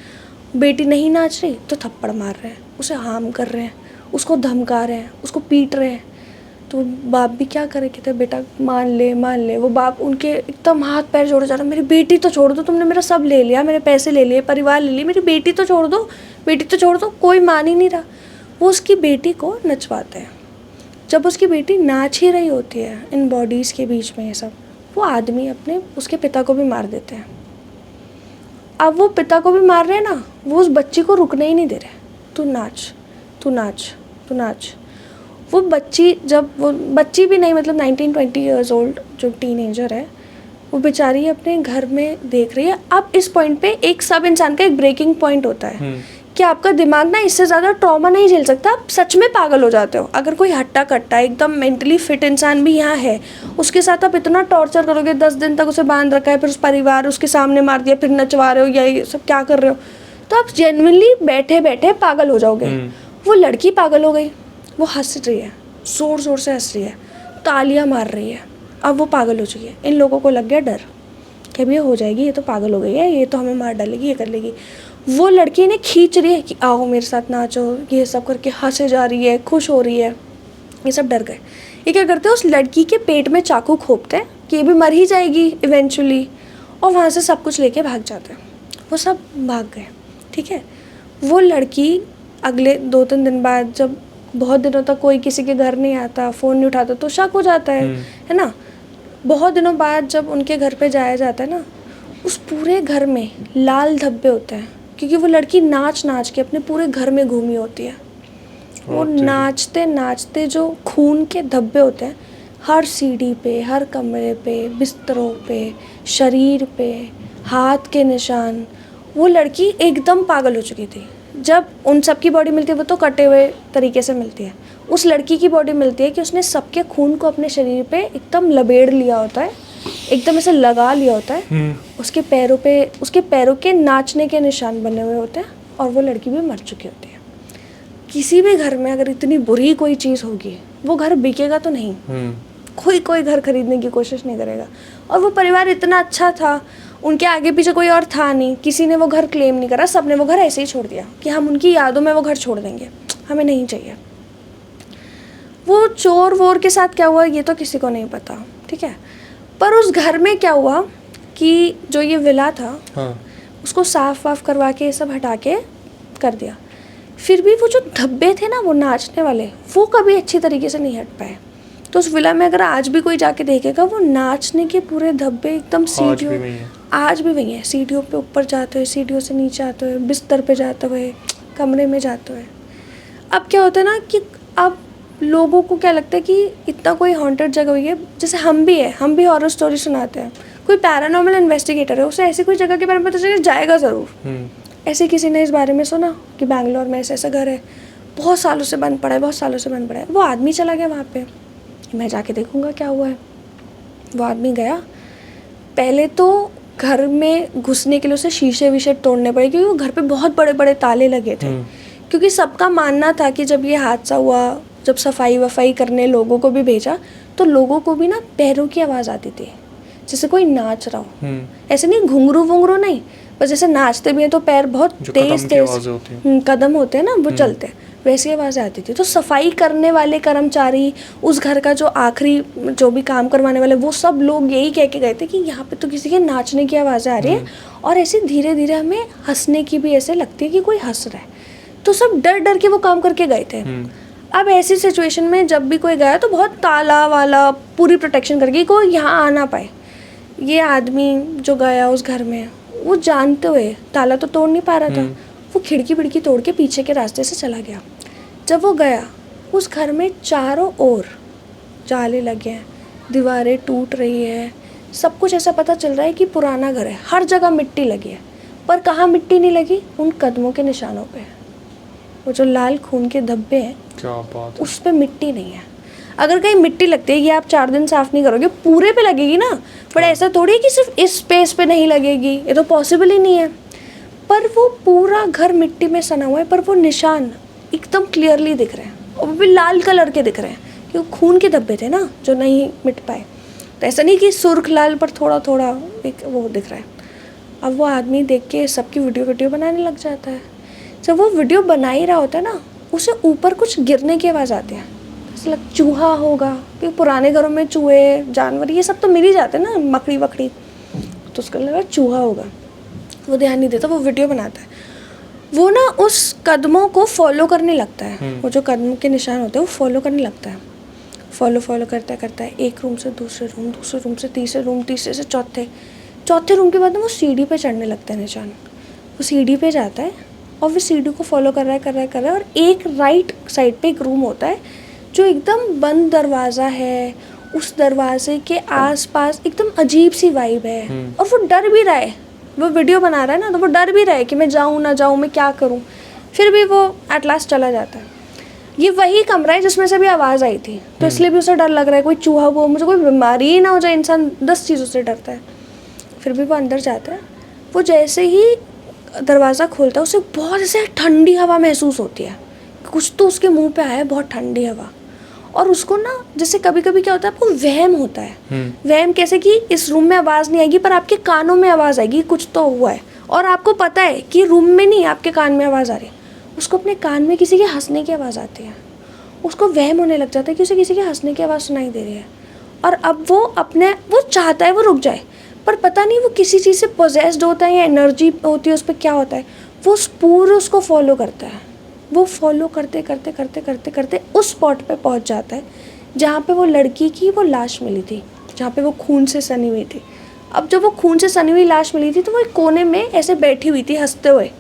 [SPEAKER 1] बेटी नहीं नाच रही तो थप्पड़ मार रहे हैं, उसे हार्म कर रहे हैं, उसको धमका रहे हैं, उसको पीट रहे हैं। तो बाप भी क्या करे, कहते बेटा मान ले। वो बाप उनके एकदम हाथ पैर जोड़े जा रहा है, मेरी बेटी तो छोड़ दो, तुमने मेरा सब ले लिया, मेरे पैसे ले लिए, परिवार ले लिए, मेरी बेटी तो छोड़ दो। कोई मान ही नहीं रहा। वो उसकी बेटी को नचवाते हैं। जब उसकी बेटी नाच ही रही होती है इन बॉडीज़ के बीच में, ये सब, वो आदमी उसके पिता को भी मार देते हैं। अब वो पिता को भी मार रहे हैं ना, वो उस बच्ची को रुकने ही नहीं दे रहे, तू नाच। वो बच्ची भी नहीं, मतलब 19-20 ईयर्स ओल्ड जो टीनेजर है, वो बेचारी अपने घर में देख रही है। अब इस पॉइंट पे एक सब इंसान का एक ब्रेकिंग पॉइंट होता है कि आपका दिमाग ना इससे ज़्यादा ट्रॉमा नहीं झेल सकता, आप सच में पागल हो जाते हो। अगर कोई हट्टा कट्टा एकदम मेंटली फिट इंसान भी यहाँ है, उसके साथ आप इतना टॉर्चर करोगे, 10 दिन तक उसे बांध रखा है, फिर उस परिवार उसके सामने मार दिया, फिर नचवा रहे हो या ये सब क्या कर रहे हो, तो आप जेन्युइनली बैठे बैठे पागल हो जाओगे। वो लड़की पागल हो गई, वो हंस रही है, ज़ोर से हंस रही है, तालियां मार रही है। अब वो पागल हो चुकी है। इन लोगों को लग गया डर कि अब ये हो जाएगी, ये तो पागल हो गई है, ये तो हमें मार डालेगी, ये कर लेगी। वो लड़की इन्हें खींच रही है कि आओ मेरे साथ नाचो, ये सब करके हंसे जा रही है, खुश हो रही है। ये सब डर गए। ये क्या करते हैं, उस लड़की के पेट में चाकू खोपते हैं कि ये भी मर ही जाएगी इवेंचुअली, और वहाँ से सब कुछ लेके भाग जाते हैं। वो सब भाग गए, ठीक है। वो लड़की अगले 2-3 दिन बाद जब बहुत दिनों तक कोई किसी के घर नहीं आता, फ़ोन नहीं उठाता, तो शक हो जाता है ना। बहुत दिनों बाद जब उनके घर पे जाया जाता है ना, उस पूरे घर में लाल धब्बे होते हैं, क्योंकि वो लड़की नाच नाच के अपने पूरे घर में घूमी होती है। वो नाचते नाचते जो खून के धब्बे होते हैं हर सीढ़ी पे, हर कमरे पे, बिस्तरों पे, शरीर पे, हाथ के निशान, वो लड़की एकदम पागल हो चुकी थी। जब उन सब की बॉडी मिलती है वो तो कटे हुए तरीके से मिलती है, उस लड़की की बॉडी मिलती है कि उसने सबके खून को अपने शरीर पे एकदम लपेट लिया होता है, एकदम ऐसे लगा लिया होता है। उसके पैरों पे, उसके पैरों के नाचने के निशान बने हुए होते हैं, और वो लड़की भी मर चुकी होती है। किसी भी घर में अगर इतनी बुरी कोई चीज़ होगी, वो घर बिकेगा तो नहीं, कोई घर खरीदने की कोशिश नहीं करेगा। और वो परिवार इतना अच्छा था, उनके आगे पीछे कोई और था नहीं, किसी ने वो घर क्लेम नहीं करा, सबने वो घर ऐसे ही छोड़ दिया कि हम उनकी यादों में वो घर छोड़ देंगे, हमें नहीं चाहिए। वो चोर वोर के साथ क्या हुआ ये तो किसी को नहीं पता, ठीक है। पर उस घर में क्या हुआ कि जो ये विला था, उसको साफ वाफ करवा के सब हटा के कर दिया। फिर भी वो जो धब्बे थे ना वो नाचने वाले, वो कभी अच्छी तरीके से नहीं हट पाए। तो उस विला में अगर आज भी कोई जाके देखेगा, वो नाचने के पूरे धब्बे एकदम सीढ़ियों, आज भी वही है, सीढ़ियों पे ऊपर जाते हुए, सीढ़ियों से नीचे आते हुए, बिस्तर पे जाते हुए, कमरे में जाते हुए। अब क्या होता है ना कि अब लोगों को क्या लगता है कि इतना कोई हॉन्टेड जगह हुई है, जैसे हम भी है, हम भी हॉरर स्टोरी सुनाते हैं। कोई पैरानॉर्मल इन्वेस्टिगेटर है, उसे ऐसी कोई जगह के बारे में पता चले जाएगा ज़रूर। ऐसे किसी ने इस बारे में सुना कि बैंगलोर में ऐसा घर है, बहुत सालों से बंद पड़ा है, बहुत सालों से बंद पड़ा है। वो आदमी चला गया वहाँ पे, मैं जाके देखूँगा क्या हुआ है। वो आदमी गया, पहले तो घर में घुसने के लिए उसे शीशे वीशे तोड़ने पड़े, क्योंकि वो घर पे बहुत बड़े बड़े ताले लगे थे। क्योंकि सबका मानना था कि जब ये हादसा हुआ, जब सफाई वफाई करने लोगों को भी भेजा, तो लोगों को भी ना पैरों की आवाज़ आती थी, जैसे कोई नाच रहा हो। ऐसे नहीं घुंघरू वुंघरू नहीं, बस जैसे नाचते भी हैं तो पैर बहुत तेज कदम होते हैं ना, वो चलते हैं, वैसी आवाज़ आती थी। तो सफाई करने वाले कर्मचारी, उस घर का जो आखिरी जो भी काम करवाने वाले, वो सब लोग यही कह के गए थे कि यहाँ पे तो किसी के नाचने की आवाज़ें आ रही है, और ऐसे धीरे धीरे हमें हंसने की भी ऐसे लगती है कि कोई हंस रहा है। तो सब डर डर के वो काम करके गए थे। अब ऐसी सिचुएशन में जब भी कोई गया तो बहुत ताला वाला पूरी प्रोटेक्शन करके कोई यहाँ आ ना पाए। ये आदमी जो गया उस घर में, वो जानते हुए ताला तो तोड़ नहीं पा रहा था, वो खिड़की विड़की तोड़ के पीछे के रास्ते से चला गया। जब वो गया, उस घर में चारों ओर जाले लगे हैं, दीवारें टूट रही है, सब कुछ ऐसा पता चल रहा है कि पुराना घर है। हर जगह मिट्टी लगी है, पर कहाँ मिट्टी नहीं लगी? उन कदमों के निशानों पे। वो जो लाल खून के धब्बे हैं, क्या बात है, उस पे मिट्टी नहीं है। अगर कहीं मिट्टी लगती है, ये आप 4 दिन साफ नहीं करोगे, पूरे पे लगेगी ना। पर ऐसा थोड़ी है कि सिर्फ इस स्पेस पे नहीं लगेगी, ये तो पॉसिबल ही नहीं है। पर वो पूरा घर मिट्टी में सना हुआ है, पर वो निशान एकदम क्लियरली दिख रहे हैं, और वो भी लाल कलर के दिख रहे हैं, क्योंकि खून के धब्बे थे ना जो नहीं मिट पाए। तो ऐसा नहीं कि सुर्ख लाल पर थोड़ा थोड़ा एक वो दिख रहा है। अब वो आदमी देख के सबकी वीडियो बनाने लग जाता है। जब वो वीडियो बना ही रहा होता है ना, उसे ऊपर कुछ गिरने की आवाज़ आती है, चूहा होगा, क्योंकि पुराने घरों में चूहे जानवर ये सब तो मिल ही जाते हैं ना, मकड़ी वकड़ी, तो उसको लगा चूहा होगा। वो ध्यान नहीं देता, वो वीडियो बनाता है। वो ना उस कदमों को फॉलो करने लगता है, वो जो कदम के निशान होते हैं वो फॉलो करने लगता है। फॉलो करता है, एक रूम से दूसरे रूम, दूसरे रूम से तीसरे रूम, तीसरे से चौथे रूम के बाद वो सीढ़ी पे चढ़ने लगता है निशान। वो सीढ़ी पे जाता है और वो सीढ़ी को फॉलो कर रहा है, और एक राइट साइड पे एक रूम होता है जो एकदम बंद दरवाज़ा है। उस दरवाजे के आसपास एकदम अजीब सी वाइब है, और वो डर भी रहा है। वो वीडियो बना रहा है ना, तो वो डर भी रहा है कि मैं जाऊँ ना जाऊँ, मैं क्या करूँ। फिर भी वो एट लास्ट चला जाता है। ये वही कमरा है जिसमें से भी आवाज़ आई थी, तो इसलिए भी उसे डर लग रहा है, कोई चूहा वो, मुझे कोई बीमारी ही ना हो जाए। इंसान 10 चीज़ों से डरता है। फिर भी वो अंदर जाता है। वो जैसे ही दरवाज़ा खोलता है, उसे बहुत ऐसे ठंडी हवा महसूस होती है, कुछ तो उसके मुँह पे आया है, बहुत ठंडी हवा। और उसको ना जैसे कभी कभी क्या होता है, आपको वहम होता है। वहम कैसे कि इस रूम में आवाज़ नहीं आएगी, पर आपके कानों में आवाज़ आएगी, कुछ तो हुआ है, और आपको पता है कि रूम में नहीं, आपके कान में आवाज़ आ रही है। उसको अपने कान में किसी के हंसने की आवाज़ आती है। उसको वहम होने लग जाता है कि उसे किसी के हंसने की आवाज़ सुनाई दे रही है। और अब वो चाहता है वो रुक जाए, पर पता नहीं वो किसी चीज़ से पोजेस्ड होता है या एनर्जी होती है उस पर, क्या होता है। वो पूरे उसको फॉलो करता है, वो फॉलो करते करते करते करते करते उस स्पॉट पे पहुंच जाता है जहाँ पे वो लड़की की वो लाश मिली थी, जहाँ पे वो खून से सनी हुई थी। अब जब वो खून से सनी हुई लाश मिली थी तो वो एक कोने में ऐसे बैठी हुई थी हंसते हुए,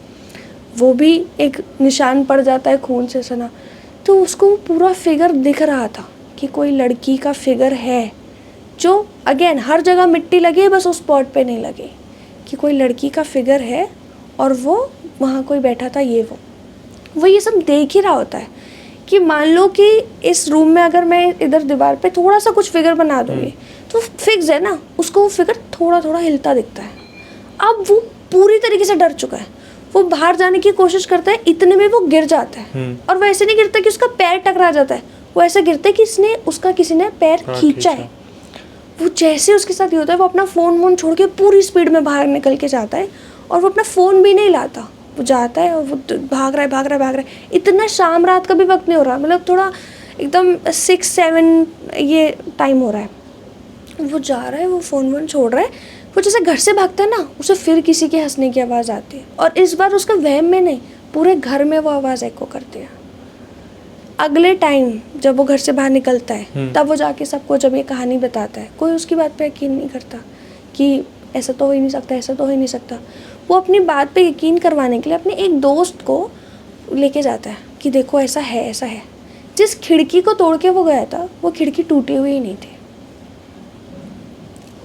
[SPEAKER 1] वो भी एक निशान पड़ जाता है खून से सना। तो उसको पूरा फिगर दिख रहा था कि कोई लड़की का फिगर है, जो अगेन हर जगह मिट्टी लगी है, बस उस स्पॉट पे नहीं लगी, कि कोई लड़की का फिगर है और वो वहाँ कोई बैठा था। वो ये सब देख ही रहा होता है कि मान लो कि इस रूम में अगर मैं इधर दीवार पे थोड़ा सा कुछ फिगर बना दूँगी तो फिक्स है ना, उसको वो फिगर थोड़ा थोड़ा हिलता दिखता है। अब वो पूरी तरीके से डर चुका है, वो बाहर जाने की कोशिश करता है, इतने में वो गिर जाता है। और वो ऐसे नहीं गिरता कि उसका पैर टकरा जाता है, वो ऐसे गिरता है कि किसी ने पैर खींचा है। वो जैसे उसके साथ ये होता है, वो अपना फ़ोन छोड़ के पूरी स्पीड में बाहर निकल के जाता है और वो अपना फ़ोन भी नहीं लाता। वो जाता है और वो भाग रहा है। इतना शाम रात का भी वक्त नहीं हो रहा, मतलब थोड़ा एकदम 6-7 ये टाइम हो रहा है। वो जा रहा है, वो फ़ोन छोड़ रहा है, वो जैसे घर से भागता है ना, उसे फिर किसी के हंसने की आवाज़ आती है और इस बार उसका वहम में नहीं, पूरे घर में वो आवाज़ एको करती है। अगले टाइम जब वो घर से बाहर निकलता है तब वो जाके सबको जब ये कहानी बताता है, कोई उसकी बात पे यकीन नहीं करता कि ऐसा तो हो ही नहीं सकता। वो अपनी बात पे यकीन करवाने के लिए अपने एक दोस्त को लेके जाता है कि देखो ऐसा है। जिस खिड़की को तोड़ के वो गया था, वो खिड़की टूटी हुई ही नहीं थी।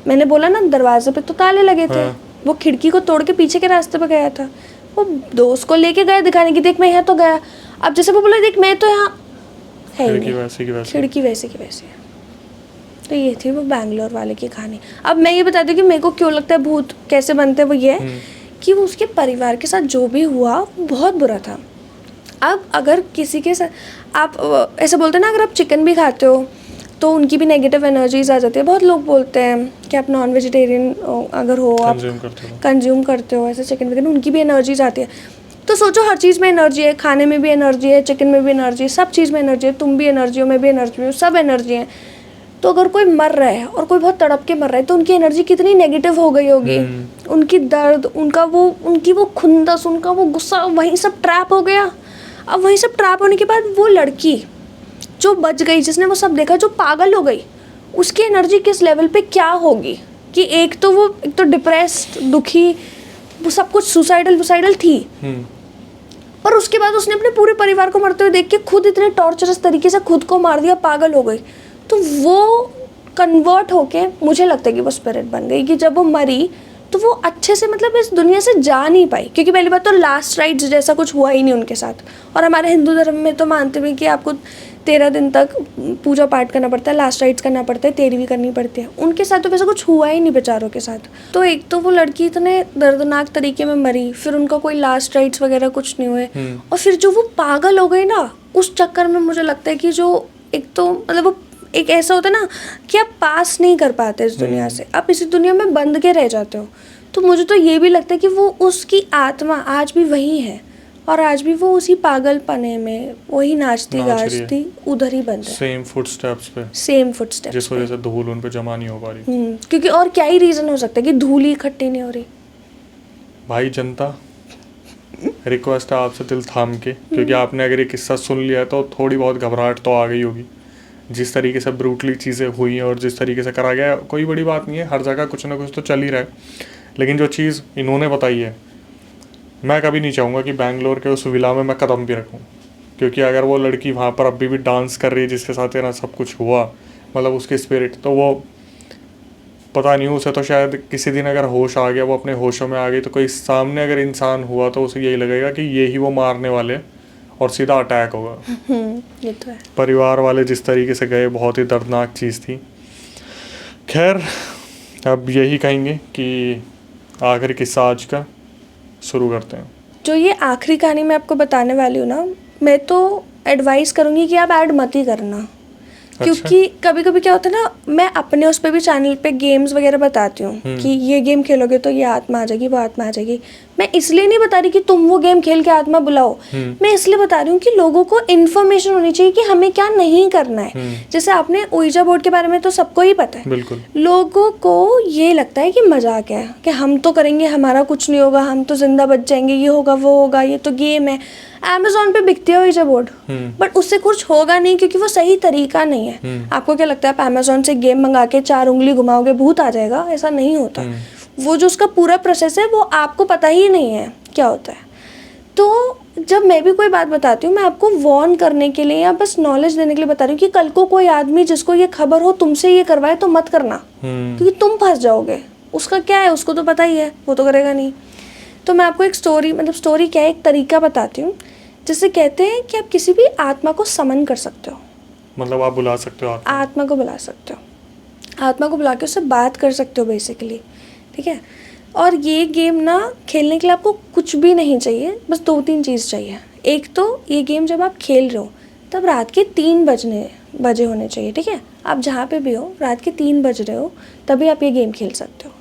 [SPEAKER 1] मैंने बोला ना, दरवाजे पे तो ताले लगे थे। वो खिड़की को तोड़ के पीछे के रास्ते पे गया था। वो दोस्त को लेके गया दिखाने की, देख मैं यहाँ तो गया। अब जैसे वो बोला, देख मैं तो यहाँ है ही नहीं, खिड़की वैसे की वैसे है। तो ये थी वो बैंगलोर वाले की कहानी। अब मैं ये बता दूँ कि मेरे को क्यों लगता है भूत कैसे बनते हैं। वो ये कि वो उसके परिवार के साथ जो भी हुआ बहुत बुरा था। अब अगर किसी के साथ आप ऐसे बोलते हैं ना, अगर आप चिकन भी खाते हो तो उनकी भी नेगेटिव एनर्जीज आ जाती है। बहुत लोग बोलते हैं कि आप नॉन वेजिटेरियन अगर हो, आप कंज्यूम करते हो ऐसे चिकन वगैरह, उनकी भी एनर्जीज आती है। तो सोचो हर चीज़ में एनर्जी है, खाने में भी एनर्जी है, चिकन में भी एनर्जी है, सब चीज़ में एनर्जी है। तुम भी एनर्जी हो, मैं भी एनर्जी हूँ, सब एनर्जी है। तो अगर कोई मर रहा है और कोई बहुत तड़प के मर रहा है तो उनकी एनर्जी कितनी नेगेटिव हो गई होगी। उनकी दर्द, उनकी वो खुंदस, उनका वो गुस्सा, वहीं सब ट्रैप हो गया। अब वहीं सब ट्रैप होने के बाद वो लड़की जो बच गई, जिसने वो सब देखा, जो पागल हो गई, उसकी एनर्जी किस लेवल पे क्या होगी कि एक तो डिप्रेस्ड, दुखी, वो सब कुछ सुसाइडल थी। और उसके बाद उसने अपने पूरे परिवार को मरते हुए देख के खुद इतने टॉर्चरस तरीके से खुद को मार दिया, पागल हो गई। तो वो कन्वर्ट होके मुझे लगता है कि वो स्पिरिट बन गई कि जब वो मरी तो वो अच्छे से मतलब इस दुनिया से जा नहीं पाई, क्योंकि पहली बात तो लास्ट राइट्स जैसा कुछ हुआ ही नहीं उनके साथ। और हमारे हिंदू धर्म में तो मानते हैं कि आपको 13 दिन तक पूजा पाठ करना पड़ता है, लास्ट राइट्स करना पड़ता है, तेरहवीं करनी पड़ती है। उनके साथ तो वैसा कुछ हुआ ही नहीं बेचारों के साथ। तो एक तो वो लड़की इतने दर्दनाक तरीके में मरी, फिर उनका कोई लास्ट राइट्स वगैरह कुछ नहीं हुए, और फिर जो वो पागल हो गई ना, उस चक्कर में मुझे लगता है कि जो एक तो मतलब वो एक ऐसा होता है ना कि आप पास नहीं कर पाते इस दुनिया से, आप इसी दुनिया में बंद के रह जाते हो। तो मुझे तो ये भी लगता है कि वो उसकी आत्मा आज भी वही है और आज भी वो उसी पागलपने में वही नाचती गाजती उधर ही बंद है, सेम फुटस्टेप्स
[SPEAKER 2] जिस वजह से धूल उन पे जमा नहीं हो पा रही।
[SPEAKER 1] क्योंकि और क्या ही रीजन हो सकता है कि धूल ही इकट्ठी नहीं हो रही।
[SPEAKER 2] भाई जनता, रिक्वेस्ट है आपसे दिल थाम के, क्योंकि आपने अगर ये किस्सा सुन लिया तो थोड़ी बहुत घबराहट तो आ गई होगी। जिस तरीके से ब्रूटली चीज़ें हुई हैं और जिस तरीके से करा गया, कोई बड़ी बात नहीं है, हर जगह कुछ ना कुछ तो चल ही रहा है। लेकिन जो चीज़ इन्होंने बताई है, मैं कभी नहीं चाहूँगा कि बैंगलोर के उस विला में मैं कदम भी रखूँ, क्योंकि अगर वो लड़की वहाँ पर अभी भी डांस कर रही है जिसके साथ ना सब कुछ हुआ, मतलब उसकी स्पिरिट, तो वो पता नहीं, उसे तो शायद किसी दिन अगर होश आ गया, वो अपने होशों में आ गई, तो कोई सामने अगर इंसान हुआ तो उसे यही लगेगा कि ये ही वो मारने वाले और सीधा अटैक होगा।
[SPEAKER 1] ये तो है।
[SPEAKER 2] परिवार वाले जिस तरीके से गए, बहुत ही दर्दनाक चीज़ थी। खैर, अब यही कहेंगे कि आखिरी किस्सा आज का शुरू करते हैं।
[SPEAKER 1] जो ये आखिरी कहानी मैं आपको बताने वाली हूँ ना, मैं तो एडवाइस करूँगी कि आप ऐड मत ही करना। क्योंकि कभी कभी क्या होता है ना, मैं अपने उस पर भी चैनल पे गेम्स वगैरह बताती हूँ कि ये गेम खेलोगे तो ये आत्मा आ जाएगी, वो आत्मा आ जाएगी। मैं इसलिए नहीं बता रही कि तुम वो गेम खेल के आत्मा बुलाओ, मैं इसलिए बता रही हूँ कि लोगों को इन्फॉर्मेशन होनी चाहिए कि हमें क्या नहीं करना है। जैसे आपने ओइजा बोर्ड के बारे में तो सबको ही पता है,
[SPEAKER 2] बिल्कुल।
[SPEAKER 1] लोगों को ये लगता है कि मजाक है, कि हम तो करेंगे, हमारा कुछ नहीं होगा, हम तो जिंदा बच जाएंगे, ये होगा वो होगा, ये तो गेम है। अमेजोन पे बिकती है वही बोर्ड, बट उससे कुछ होगा नहीं क्योंकि वो सही तरीका नहीं है। आपको क्या लगता है आप अमेजोन से गेम मंगा के 4 उंगली घुमाओगे भूत आ जाएगा? ऐसा नहीं होता। वो जो उसका पूरा प्रोसेस है वो आपको पता ही नहीं है क्या होता है। तो जब मैं भी कोई बात बताती हूँ मैं आपको वार्न करने के लिए या बस नॉलेज देने के लिए बता रही हूँ कि कल को कोई आदमी जिसको ये खबर हो तुमसे ये करवाए तो मत करना, क्योंकि तुम फंस जाओगे। उसका क्या है, उसको तो पता ही है, वो तो करेगा नहीं। तो मैं आपको एक स्टोरी क्या है, एक तरीका बताती हूँ जिससे कहते हैं कि आप किसी भी आत्मा को समन कर सकते हो।
[SPEAKER 2] मतलब आप बुला सकते हो
[SPEAKER 1] आत्मा को बुला सकते हो, आत्मा को बुला के उससे बात कर सकते हो बेसिकली, ठीक है। और ये गेम ना खेलने के लिए आपको कुछ भी नहीं चाहिए, बस 2-3 चीज़ चाहिए। एक तो ये गेम जब आप खेल रहे हो तब रात के 3 बजे होने चाहिए, ठीक है। आप जहाँ पे भी हो रात के 3 बज रहे हो तभी आप ये गेम खेल सकते हो।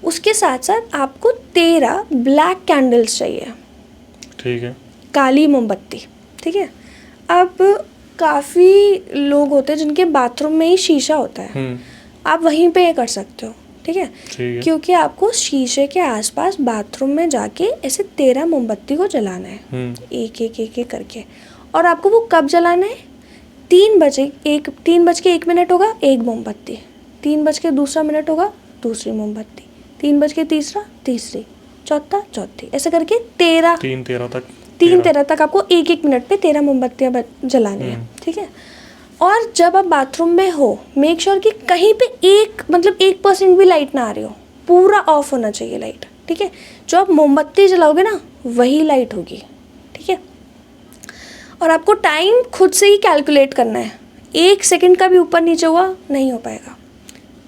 [SPEAKER 1] उसके साथ साथ आपको 13 ब्लैक कैंडल्स चाहिए,
[SPEAKER 2] ठीक है,
[SPEAKER 1] काली मोमबत्ती, ठीक है। अब काफ़ी लोग होते हैं जिनके बाथरूम में ही शीशा होता है, आप वहीं पे ये कर सकते हो, ठीक है। क्योंकि आपको शीशे के आसपास बाथरूम में जाके ऐसे 13 मोमबत्ती को जलाना है, एक एक करके। और आपको वो कब जलाना है? 3 बज के 1 मिनट होगा 1 मोमबत्ती, 3 बज के 2 मिनट होगा 2 मोमबत्ती, 3 बज के 3 चौथा चौथी, ऐसे करके 13 तक आपको 1 मिनट पे 13 मोमबत्तियाँ जलानी है, ठीक है। और जब आप बाथरूम में हो मेक श्योर कि कहीं पे 1% भी लाइट ना आ रही हो, पूरा ऑफ होना चाहिए लाइट, ठीक है। जो आप मोमबत्ती जलाओगे ना वही लाइट होगी, ठीक है। और आपको टाइम खुद से ही कैलकुलेट करना है, 1 सेकंड का भी ऊपर नीचे हुआ नहीं हो पाएगा।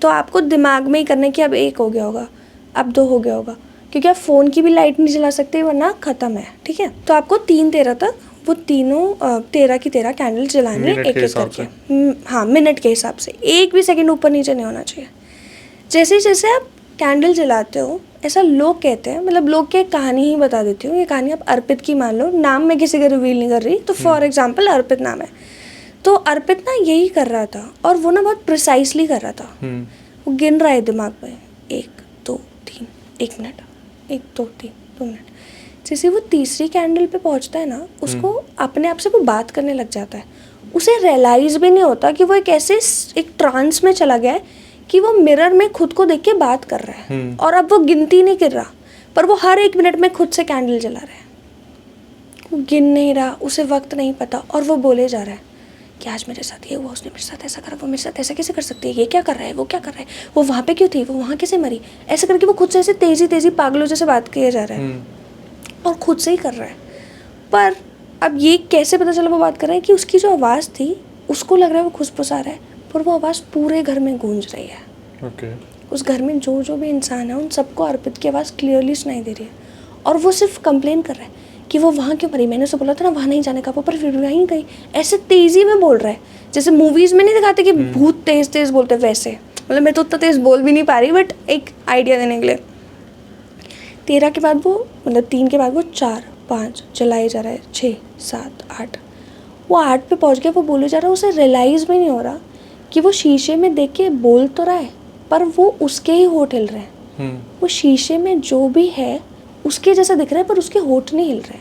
[SPEAKER 1] तो आपको दिमाग में ही करना है कि अब 1 हो गया होगा, अब 2 हो गया होगा, क्योंकि आप फ़ोन की भी लाइट नहीं जला सकते वरना ख़त्म है, ठीक है। तो आपको 3-13 तक वो तीनों 13 की 13 कैंडल जलानी है एक करके, हाँ मिनट के हिसाब से, 1 भी सेकंड ऊपर नीचे नहीं होना चाहिए। जैसे आप कैंडल जलाते हो ऐसा लोग कहते हैं, मतलब लोग की एक कहानी ही बता देती हूँ। ये कहानी आप अर्पित की मान लो, नाम मैं किसी का रिवील नहीं कर रही, तो फॉर एग्जाम्पल अर्पित नाम है। तो अर्पित ना यही कर रहा था और वो ना बहुत प्रिसाइसली कर रहा था। वो गिन रहा है दिमाग में 1 2 3 1 मिनट 1 2 3 2 मिनट। जैसे वो तीसरी कैंडल पे पहुंचता है ना, उसको अपने आप से वो बात करने लग जाता है। उसे रियलाइज भी नहीं होता कि वो एक ट्रांस में चला गया है कि वो मिरर में खुद को देख के बात कर रहा है। और अब वो गिनती नहीं कर रहा, पर वो हर 1 मिनट में खुद से कैंडल जला रहा है। वो गिन नहीं रहा, उसे वक्त नहीं पता, और वो बोले जा रहा है कि आज मेरे साथ ये हुआ, उसने मेरे साथ ऐसा करा, वो मेरे साथ ऐसा कैसे कर सकती है, ये क्या कर रहा है, वो क्या कर रहा है, वो वहाँ पे क्यों थी, वो वहाँ कैसे मरी, ऐसे करके वो खुद से ऐसे तेज़ी पागलों जैसे बात किया जा रहा है और खुद से ही कर रहा है। पर अब ये कैसे पता चला वो बात कर रहा है कि उसकी जो आवाज़ थी उसको लग रहा है वो खुशफुसा रहा है, पर वो आवाज़ पूरे घर में गूंज रही है। उस घर में जो भी इंसान है उन सबको अर्पित की आवाज़ क्लियरली सुनाई दे रही है। और वो सिर्फ कंप्लेन कर रहा है कि वो वहाँ क्यों मरी, मैंने उसे बोला था ना वहाँ नहीं जाने का, वो पर फिर वहीं गई। ऐसे तेज़ी में बोल रहा है, जैसे मूवीज़ में नहीं दिखाते कि भूत तेज़ बोलते वैसे। मतलब मैं तो उतना तेज़ बोल भी नहीं पा रही, बट एक आइडिया देने के लिए। 13 के बाद वो 3 के बाद वो 4 5 जलाए जा रहा है, 6 7 8, वो 8 पे पहुंच गया। वो बोले जा रहा है, उसे रियलाइज़ भी नहीं हो रहा कि वो शीशे में देख के बोल तो रहा है पर वो उसके ही होठ हिल रहे हैं। वो शीशे में जो भी है उसके जैसा दिख रहा है पर उसके होठ नहीं हिल रहे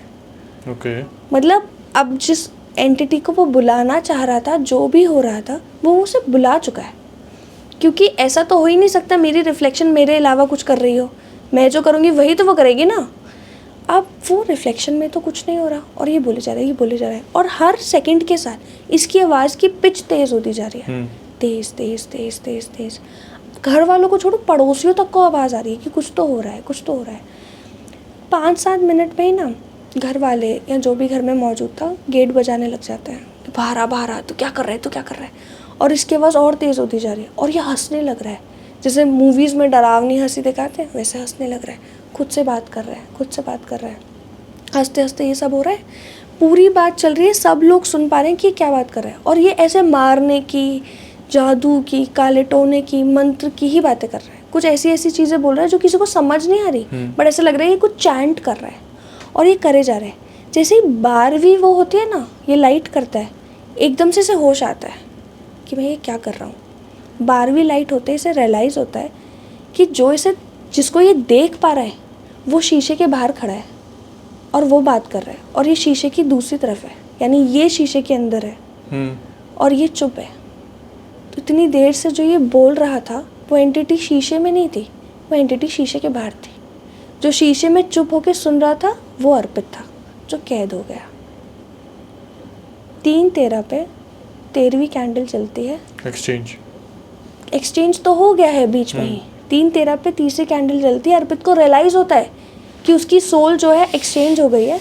[SPEAKER 1] हैं। मतलब अब जिस एंटिटी को वो बुलाना चाह रहा था, जो भी हो रहा था, वो उसे बुला चुका है। क्योंकि ऐसा तो हो ही नहीं सकता मेरी रिफ्लेक्शन मेरे अलावा कुछ कर रही हो, मैं जो करूँगी वही तो वो करेगी ना। अब वो रिफ्लेक्शन में तो कुछ नहीं हो रहा और ये बोले जा रहा है और हर सेकंड के साथ इसकी आवाज़ की पिच तेज़ होती जा रही है, तेज़। घर वालों को छोड़ो, पड़ोसियों तक को आवाज़ आ रही है कि कुछ तो हो रहा है। 5-7 मिनट में ही ना घर वाले या जो भी घर में मौजूद था गेट बजाने लग जाते हैं कि बाहर आ, तो क्या कर रहा है। और इसकी आवाज़ और तेज़ होती जा रही है और ये हंसने लग रहा है, जैसे मूवीज़ में डरावनी हंसी दिखाते हैं वैसे हंसने लग रहा है। खुद से बात कर रहा है, हंसते ये सब हो रहा है। पूरी बात चल रही है, सब लोग सुन पा रहे हैं कि क्या बात कर रहा है। और ये ऐसे मारने की, जादू की, काले टोने की, मंत्र की ही बातें कर रहा है। कुछ ऐसी चीज़ें बोल रहा है जो किसी को समझ नहीं आ रही, बट ऐसा लग रहा है कि कुछ चैंट कर रहा है और ये करे जा रहा है। जैसे ही 12वीं वो होती है ना, ये लाइट करता है, एकदम से इसे होश आता है कि मैं ये क्या कर रहा हूँ। 12वीं लाइट होते इसे रियलाइज़ होता है कि जिसको ये देख पा रहा है वो शीशे के बाहर खड़ा है और वो बात कर रहा है, और ये शीशे की दूसरी तरफ है, यानी ये शीशे के अंदर है और ये चुप है। तो इतनी देर से जो ये बोल रहा था वो एंटिटी शीशे में नहीं थी, वो एंटिटी शीशे के बाहर थी। जो शीशे में चुप होकर सुन रहा था वो अर्पित था, जो कैद हो गया। 3/13 पे 13वीं कैंडल चलती है। एक्सचेंज तो हो गया है बीच में ही। 3/13 पे तीसरी कैंडल जलती है। अर्पित को रियलाइज़ होता है कि उसकी सोल जो है एक्सचेंज हो गई है,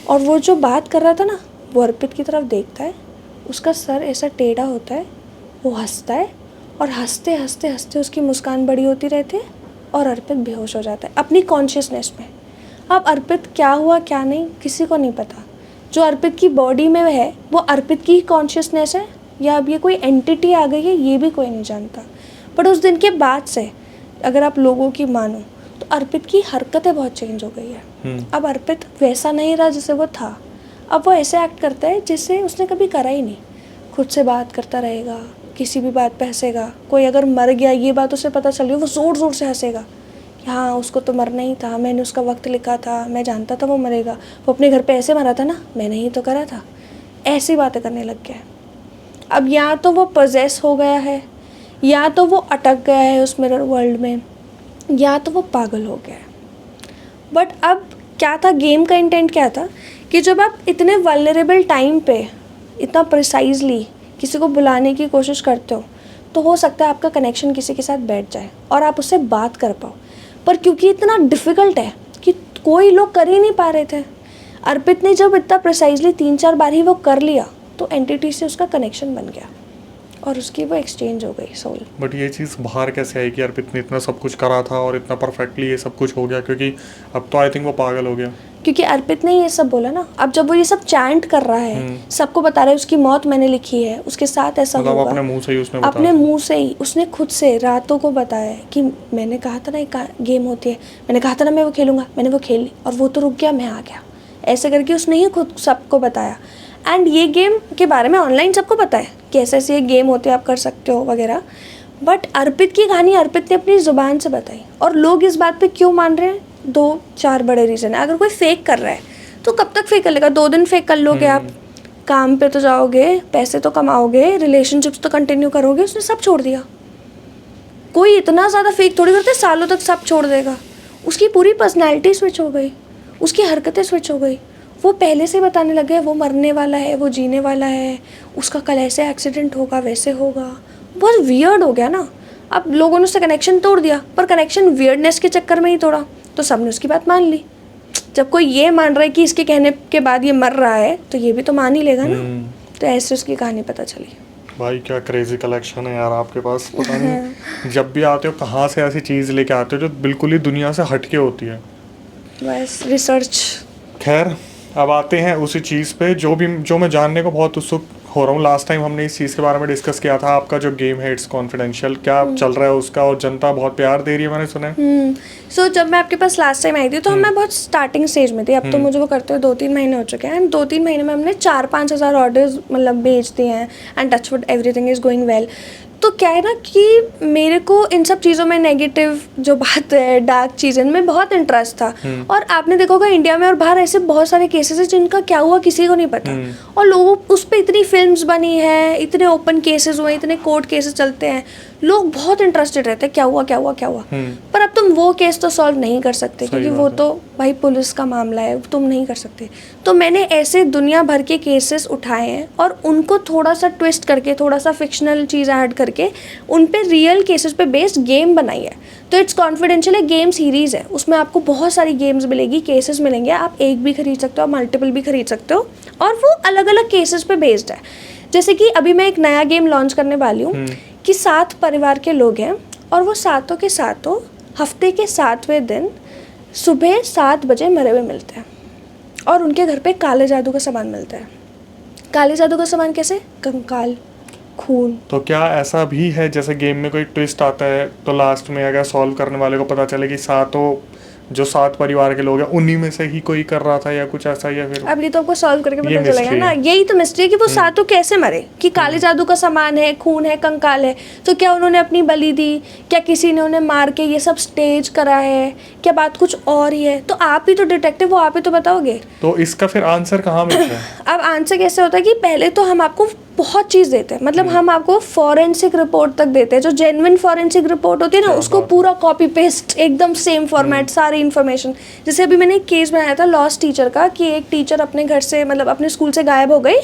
[SPEAKER 1] और वो जो बात कर रहा था ना, वो अर्पित की तरफ देखता है, उसका सर ऐसा टेढ़ा होता है, वो हंसता है, और हंसते हंसते हंसते उसकी मुस्कान बड़ी होती रहती है, और अर्पित बेहोश हो जाता है अपनी कॉन्शियसनेस में। अब अर्पित क्या हुआ क्या नहीं किसी को नहीं पता। जो अर्पित की बॉडी में है वो अर्पित की कॉन्शियसनेस है, या अब ये कोई एंटिटी आ गई है, ये भी कोई नहीं जानता। बट उस दिन के बाद से अगर आप लोगों की मानो तो अर्पित की हरकतें बहुत चेंज हो गई है। अब अर्पित वैसा नहीं रहा जैसे वो था। अब वो ऐसे एक्ट करता है जैसे उसने कभी करा ही नहीं। खुद से बात करता रहेगा, किसी भी बात पे हंसेगा। कोई अगर मर गया ये बात उसे पता चल रही, वो ज़ोर ज़ोर से हंसेगा कि हाँ उसको तो मरना ही था, मैंने उसका वक्त लिखा था, मैं जानता था वो मरेगा, वो अपने घर पे ऐसे मरा था ना, मैंने ही तो करा था। ऐसी बातें करने लग गया है। अब या तो वो पजेस हो गया है, या तो वो अटक गया है उस मिरर वर्ल्ड में, या तो वो पागल हो गया है। बट अब क्या था, गेम का इंटेंट क्या था कि जब आप इतने वल्नरेबल टाइम पे इतना प्रिसाइजली किसी को बुलाने की कोशिश करते हो, तो हो सकता है आपका कनेक्शन किसी के साथ बैठ जाए और आप उससे बात कर पाओ। पर क्योंकि इतना डिफ़िकल्ट है कि कोई लोग कर ही नहीं पा रहे थे, अर्पित ने जब इतना प्रिसाइजली 3-4 बार ही वो कर लिया, तो एंटिटी से उसका कनेक्शन बन गया और उसकी वो एक्सचेंज हो गई सोल।
[SPEAKER 2] बट ये चीज़ बाहर कैसे आई कि अर्पित ने इतना सब कुछ करा था और इतना परफेक्टली ये सब कुछ हो गया? क्योंकि अब तो आई थिंक वो पागल हो गया।
[SPEAKER 1] क्योंकि अर्पित ने ये सब बोला ना। अब जब वो ये सब चैंट कर रहा है, सबको बता रहा है उसकी मौत मैंने लिखी है, उसके साथ ऐसा
[SPEAKER 2] मतलब
[SPEAKER 1] होगा,
[SPEAKER 2] अपने मुंह से ही उसने
[SPEAKER 1] अपने मुंह से ही उसने खुद से रातों को बताया कि मैंने कहा था ना एक गेम होती है, मैंने कहा था ना मैं वो खेलूंगा, मैंने वो खेल ली और वो तो रुक गया, मैं आ गया। ऐसे करके उसने ही खुद सबको बताया। एंड ये गेम के बारे में ऑनलाइन सबको पता है कि ऐसे ऐसे ये गेम होते हैं, आप कर सकते हो वगैरह। बट अर्पित की कहानी अर्पित ने अपनी ज़ुबान से बताई। और लोग इस बात पे क्यों मान रहे हैं? 2-4 बड़े रीज़न है। अगर कोई फेक कर रहा है तो कब तक फेक कर लेगा? 2 दिन फेक कर लोगे आप, काम पे तो जाओगे, पैसे तो कमाओगे, रिलेशनशिप्स तो कंटिन्यू करोगे। उसने सब छोड़ दिया। कोई इतना ज़्यादा फेक थोड़ी करते, सालों तक सब छोड़ देगा। उसकी पूरी पर्सनैलिटी स्विच हो गई, उसकी हरकतें स्विच हो गई। वो पहले से बताने लगे वो मरने वाला है, वो जीने वाला है, उसका कल ऐसे एक्सीडेंट होगा, वैसे होगा। बहुत वियर्ड हो गया ना। अब लोगों ने उससे कनेक्शन तोड़ दिया, पर कनेक्शन वियर्डनेस के चक्कर में ही तोड़ा, तो सबने उसकी बात मान ली। जब कोई ये मान रहा है कि इसके कहने के बाद ये मर रहा है, तो ये भी तो मान ही लेगा ना। तो ऐसे उसकी कहानी पता चली।
[SPEAKER 2] भाई क्या क्रेजी कलेक्शन है यार आपके पास। पता नहीं जब भी आते हो कहाँ से ऐसी चीज़ लेके आते हो जो बिल्कुल ही दुनिया से हटके होती है।
[SPEAKER 1] बस रिसर्च।
[SPEAKER 2] खैर अब आते हैं उसी चीज़ पे जो मैं जानने को बहुत उत्सुक हो रहा हूँ। लास्ट टाइम हमने इस चीज़ के बारे में डिस्कस किया था, आपका जो गेम है इट्स कॉन्फिडेंशियल, क्या चल रहा है उसका, और जनता बहुत प्यार दे रही है मैंने सुना है।
[SPEAKER 1] सो जब मैं आपके पास लास्ट टाइम आई थी तो मैं बहुत स्टार्टिंग स्टेज में थी। अब तो मुझे वो करते हुए 2-3 महीने हो चुके हैं। एंड 2-3 महीने में हमने 4-5 हज़ार ऑर्डर्स मतलब बेच दिए हैं। And touchwood everything is going well. तो क्या है ना कि मेरे को इन सब चीज़ों में नेगेटिव जो बात है, डार्क चीज़ें में बहुत इंटरेस्ट था। और आपने देखा होगा इंडिया में और बाहर ऐसे बहुत सारे केसेस हैं जिनका क्या हुआ किसी को नहीं पता। और लोगों उस पर इतनी फिल्म्स बनी है, इतने ओपन केसेस हुए, इतने कोर्ट केसेस चलते हैं, लोग बहुत इंटरेस्टेड रहते हैं क्या हुआ क्या हुआ क्या हुआ। पर अब तुम वो केस तो सॉल्व नहीं कर सकते, क्योंकि वो तो भाई पुलिस का मामला है, तुम नहीं कर सकते। तो मैंने ऐसे दुनिया भर के केसेस उठाए हैं और उनको थोड़ा सा ट्विस्ट करके, थोड़ा सा फिक्शनल चीज़ ऐड करके उन पे रियल केसेस पे बेस्ड गेम बनाई है। तो इट्स कॉन्फिडेंशियल एक गेम सीरीज़ है, उसमें आपको बहुत सारी गेम्स मिलेगी, केसेस मिलेंगे। आप एक भी खरीद सकते हो, मल्टीपल भी खरीद सकते हो, और वो अलग अलग केसेस पे बेस्ड है। जैसे कि अभी मैं एक नया गेम लॉन्च करने वाली हूँ कि 7 परिवार के लोग हैं और वो सातों के सातों हफ्ते के 7वें दिन सुबह 7 बजे मरे हुए मिलते हैं और उनके घर पे काले जादू का सामान मिलता है। काले जादू का सामान कैसे? कंकाल, खून।
[SPEAKER 2] तो क्या ऐसा भी है जैसे गेम में कोई ट्विस्ट आता है तो लास्ट में अगर सॉल्व करने वाले को पता चले कि सातों जो 7 परिवार के लोग हैं उन्हीं में से ही कोई कर रहा था या कुछ ऐसा, या फिर
[SPEAKER 1] अब ये तो आपको सॉल्व करके
[SPEAKER 2] ये
[SPEAKER 1] पता चलेगा
[SPEAKER 2] mystery
[SPEAKER 1] ना,
[SPEAKER 2] है।
[SPEAKER 1] यही तो मिस्ट्री है कि वो सातों कैसे मरे, कि काले जादू का सामान है, खून है, कंकाल है, तो क्या उन्होंने अपनी बलि दी, क्या किसी ने उन्हें मार के ये सब स्टेज करा है, क्या बात कुछ और ही है? तो आप ही तो डिटेक्टिव हो, आप ही तो बताओगे।
[SPEAKER 2] तो इसका फिर आंसर कहाँ मिलता है?
[SPEAKER 1] अब आंसर कैसे होता है कि पहले तो हम आपको बहुत चीज़ देते हैं, मतलब हम आपको फॉरेंसिक रिपोर्ट तक देते हैं, जो जेन्युइन फॉरेंसिक रिपोर्ट होती है ना,
[SPEAKER 2] क्या
[SPEAKER 1] उसको
[SPEAKER 2] बात
[SPEAKER 1] पूरा कॉपी पेस्ट एकदम सेम फॉर्मेट, सारी इन्फॉर्मेशन। जैसे अभी मैंने एक केस बनाया था लॉस्ट टीचर का, कि एक टीचर अपने घर से, मतलब अपने स्कूल से गायब हो गई,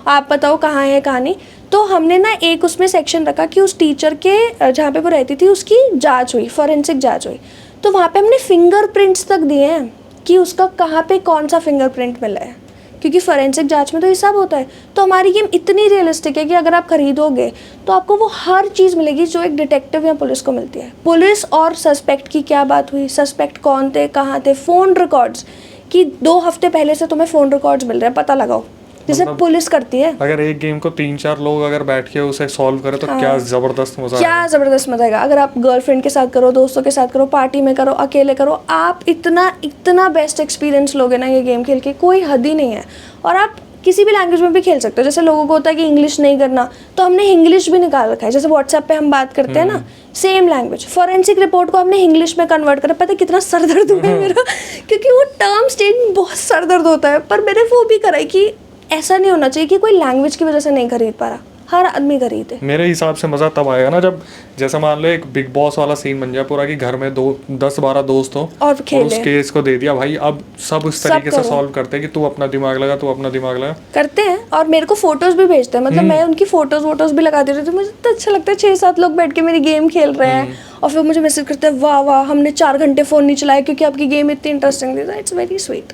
[SPEAKER 1] आप बताओ कहाँ है कहाँ नहीं। तो हमने ना एक उसमें सेक्शन रखा कि उस टीचर के जहाँ पे वो रहती थी उसकी जाँच हुई, फॉरेंसिक जाँच हुई, तो वहाँ पे हमने फिंगरप्रिंट्स तक दिए हैं कि उसका कहाँ पे कौन सा फिंगरप्रिंट मिला है, क्योंकि फॉरेंसिक जांच में तो ये सब होता है। तो हमारी गेम इतनी रियलिस्टिक है कि अगर आप खरीदोगे तो आपको वो हर चीज़ मिलेगी जो एक डिटेक्टिव या पुलिस को मिलती है। पुलिस और सस्पेक्ट की क्या बात हुई, सस्पेक्ट कौन थे, कहाँ थे, फ़ोन रिकॉर्ड्स, कि 2 हफ्ते पहले से तुम्हें फ़ोन रिकॉर्ड्स मिल रहे हैं, पता लगाओ, जैसे
[SPEAKER 2] मतलब
[SPEAKER 1] पुलिस करती है।
[SPEAKER 2] अगर एक गेम को 3-4 लोग अगर बैठ के उसे सॉल्व करे तो क्या जबरदस्त मजा
[SPEAKER 1] क्या
[SPEAKER 2] आएगा।
[SPEAKER 1] ज़बरदस्त मजा आएगा। अगर आप गर्लफ्रेंड के साथ करो, दोस्तों के साथ करो, पार्टी में करो, अकेले करो, आप इतना इतना बेस्ट एक्सपीरियंस लोगे ना ये गेम खेल के, कोई हद ही नहीं है। और आप किसी भी लैंग्वेज में भी खेल सकते हो। जैसे लोगों को होता है कि इंग्लिश नहीं करना, तो हमने इंग्लिश भी निकाल रखा है। जैसे व्हाट्सएप पे हम बात करते हैं ना, सेम लैंग्वेज। फॉरेंसिक रिपोर्ट को हमने इंग्लिश में कन्वर्ट करा। पता है कितना सर दर्द हुआ है मेरा, क्योंकि वो टर्म स्टेट बहुत सर दर्द होता है। पर मैंने वो भी करा है कि ऐसा नहीं होना चाहिए कि कोई लैंग्वेज की वजह से नहीं खरीद पा रहा, हर आदमी खरीदे।
[SPEAKER 2] मेरे हिसाब से मज़ा तब आएगा ना जब, जैसे मान लो एक बिग बॉस वाला सीन बन जाए पूरा, कि घर में 10-12 दोस्त हो
[SPEAKER 1] और
[SPEAKER 2] उस
[SPEAKER 1] खेले
[SPEAKER 2] केस को दे दिया भाई, अब सब उस
[SPEAKER 1] सब
[SPEAKER 2] तरीके से
[SPEAKER 1] करो।
[SPEAKER 2] सॉल्व करते हैं कि तू अपना दिमाग लगा, तू अपना दिमाग लगा।
[SPEAKER 1] करते हैं। और मेरे को फोटोज भी भेजते हैं, मतलब मैं उनकी फोटोज भी लगा देती हूँ। तो मुझे तो अच्छा लगता है 6-7 लोग बैठ के मेरी गेम खेल रहे हैं, और फिर मुझे मैसेज करते हैं, वाह वाह हमने 4 घंटे फ़ोन नहीं चलाया क्योंकि आपकी गेम इतनी इंटरेस्टिंग थी। It's very sweet.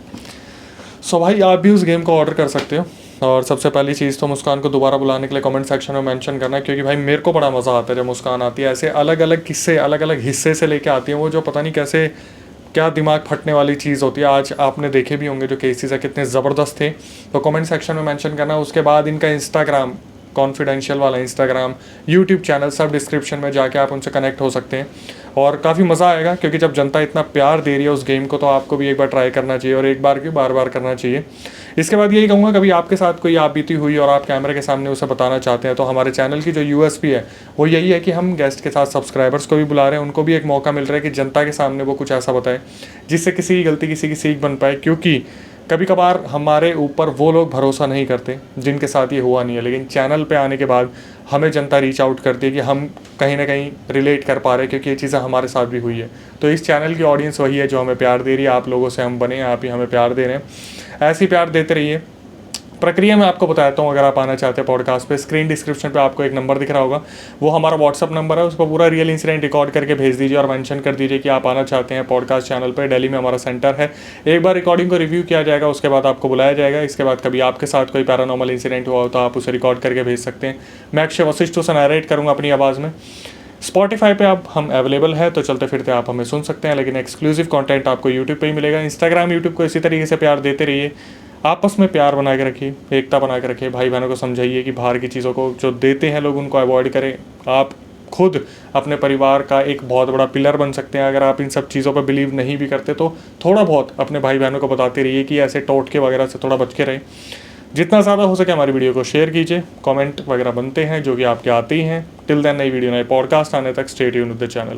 [SPEAKER 2] सो भाई आप भी उस गेम को ऑर्डर कर सकते हो। और सबसे पहली चीज़ तो मुस्कान को दोबारा बुलाने के लिए कमेंट सेक्शन में मेंशन करना है, क्योंकि भाई मेरे को बड़ा मज़ा आता है जब मुस्कान आती है। ऐसे अलग अलग किस्से, अलग अलग हिस्से से लेके आती है वो, जो पता नहीं कैसे क्या दिमाग फटने वाली चीज़ होती है। आज आपने देखे भी होंगे जो केसेस है कितने ज़बरदस्त थे। तो कमेंट सेक्शन में मेंशन करना। उसके बाद इनका इंस्टाग्राम, कॉन्फिडेंशियल वाला इंस्टाग्राम, यूट्यूब चैनल, सब डिस्क्रिप्शन में जाके आप उनसे कनेक्ट हो सकते हैं। और काफ़ी मज़ा आएगा, क्योंकि जब जनता इतना प्यार दे रही है उस गेम को, तो आपको भी एक बार ट्राई करना चाहिए, और एक बार क्यों बार बार करना चाहिए। इसके बाद यही कहूँगा, कभी आपके साथ कोई आप बीती हुई और आप कैमरे के सामने उसे बताना चाहते हैं, तो हमारे चैनल की जो यूएसपी है वो यही है कि हम गेस्ट के साथ सब्सक्राइबर्स को भी बुला रहे हैं। उनको भी एक मौका मिल रहा है कि जनता के सामने वो कुछ ऐसा बताए जिससे किसी की गलती, किसी की सीख बन पाए। क्योंकि कभी कभार हमारे ऊपर वो लोग भरोसा नहीं करते जिनके साथ ये हुआ नहीं है, लेकिन चैनल पे आने के बाद हमें जनता रीच आउट करती है कि हम कहीं ना कहीं रिलेट कर पा रहे हैं, क्योंकि ये चीज़ें हमारे साथ भी हुई है। तो इस चैनल की ऑडियंस वही है जो हमें प्यार दे रही है। आप लोगों से हम बने, आप ही हमें प्यार दे रहे हैं। ऐसे ही प्यार देते रहिए। प्रक्रिया मैं आपको बताता हूँ, अगर आप आना चाहते हैं पॉडकास्ट पे, स्क्रीन डिस्क्रिप्शन पे आपको एक नंबर दिख रहा होगा, वो हमारा व्हाट्सअप नंबर है। उस पर पूरा रियल इंसिडेंट रिकॉर्ड करके भेज दीजिए और मेंशन कर दीजिए कि आप आना चाहते हैं पॉडकास्ट चैनल पे। दिल्ली में हमारा सेंटर है। एक बार रिकॉर्डिंग को रिव्यू किया जाएगा, उसके बाद आपको बुलाया जाएगा। इसके बाद कभी आपके साथ कोई पैरानॉर्मल इंसिडेंट हुआ हो तो आप उसे रिकॉर्ड करके भेज सकते हैं। मैं अक्षय वशिष्ठ उसे नरेट करूँगा अपनी आवाज़ में। स्पॉटिफाई पे आप हम अवेलेबल है, तो चलते फिरते आप हमें सुन सकते हैं, लेकिन एक्सक्लूसिव कंटेंट आपको यूट्यूब पे ही मिलेगा। इंस्टाग्राम, यूट्यूब को इसी तरीके से प्यार देते रहिए। आपस में प्यार बना के रखिए, एकता बना के रखिए। भाई बहनों को समझाइए कि बाहर की चीज़ों को जो देते हैं लोग उनको अवॉइड करें। आप खुद अपने परिवार का एक बहुत बड़ा पिलर बन सकते हैं। अगर आप इन सब चीज़ों पर बिलीव नहीं भी करते तो थोड़ा बहुत अपने भाई बहनों को बताते रहिए कि ऐसे टोटके वगैरह से थोड़ा बच के रहें। जितना ज़्यादा हो सके हमारी वीडियो को शेयर कीजिए। कमेंट वगैरह बनते हैं जो कि आपके आते ही हैं। टिल देन, नई वीडियो, नए पॉडकास्ट आने तक stay tuned with the channel.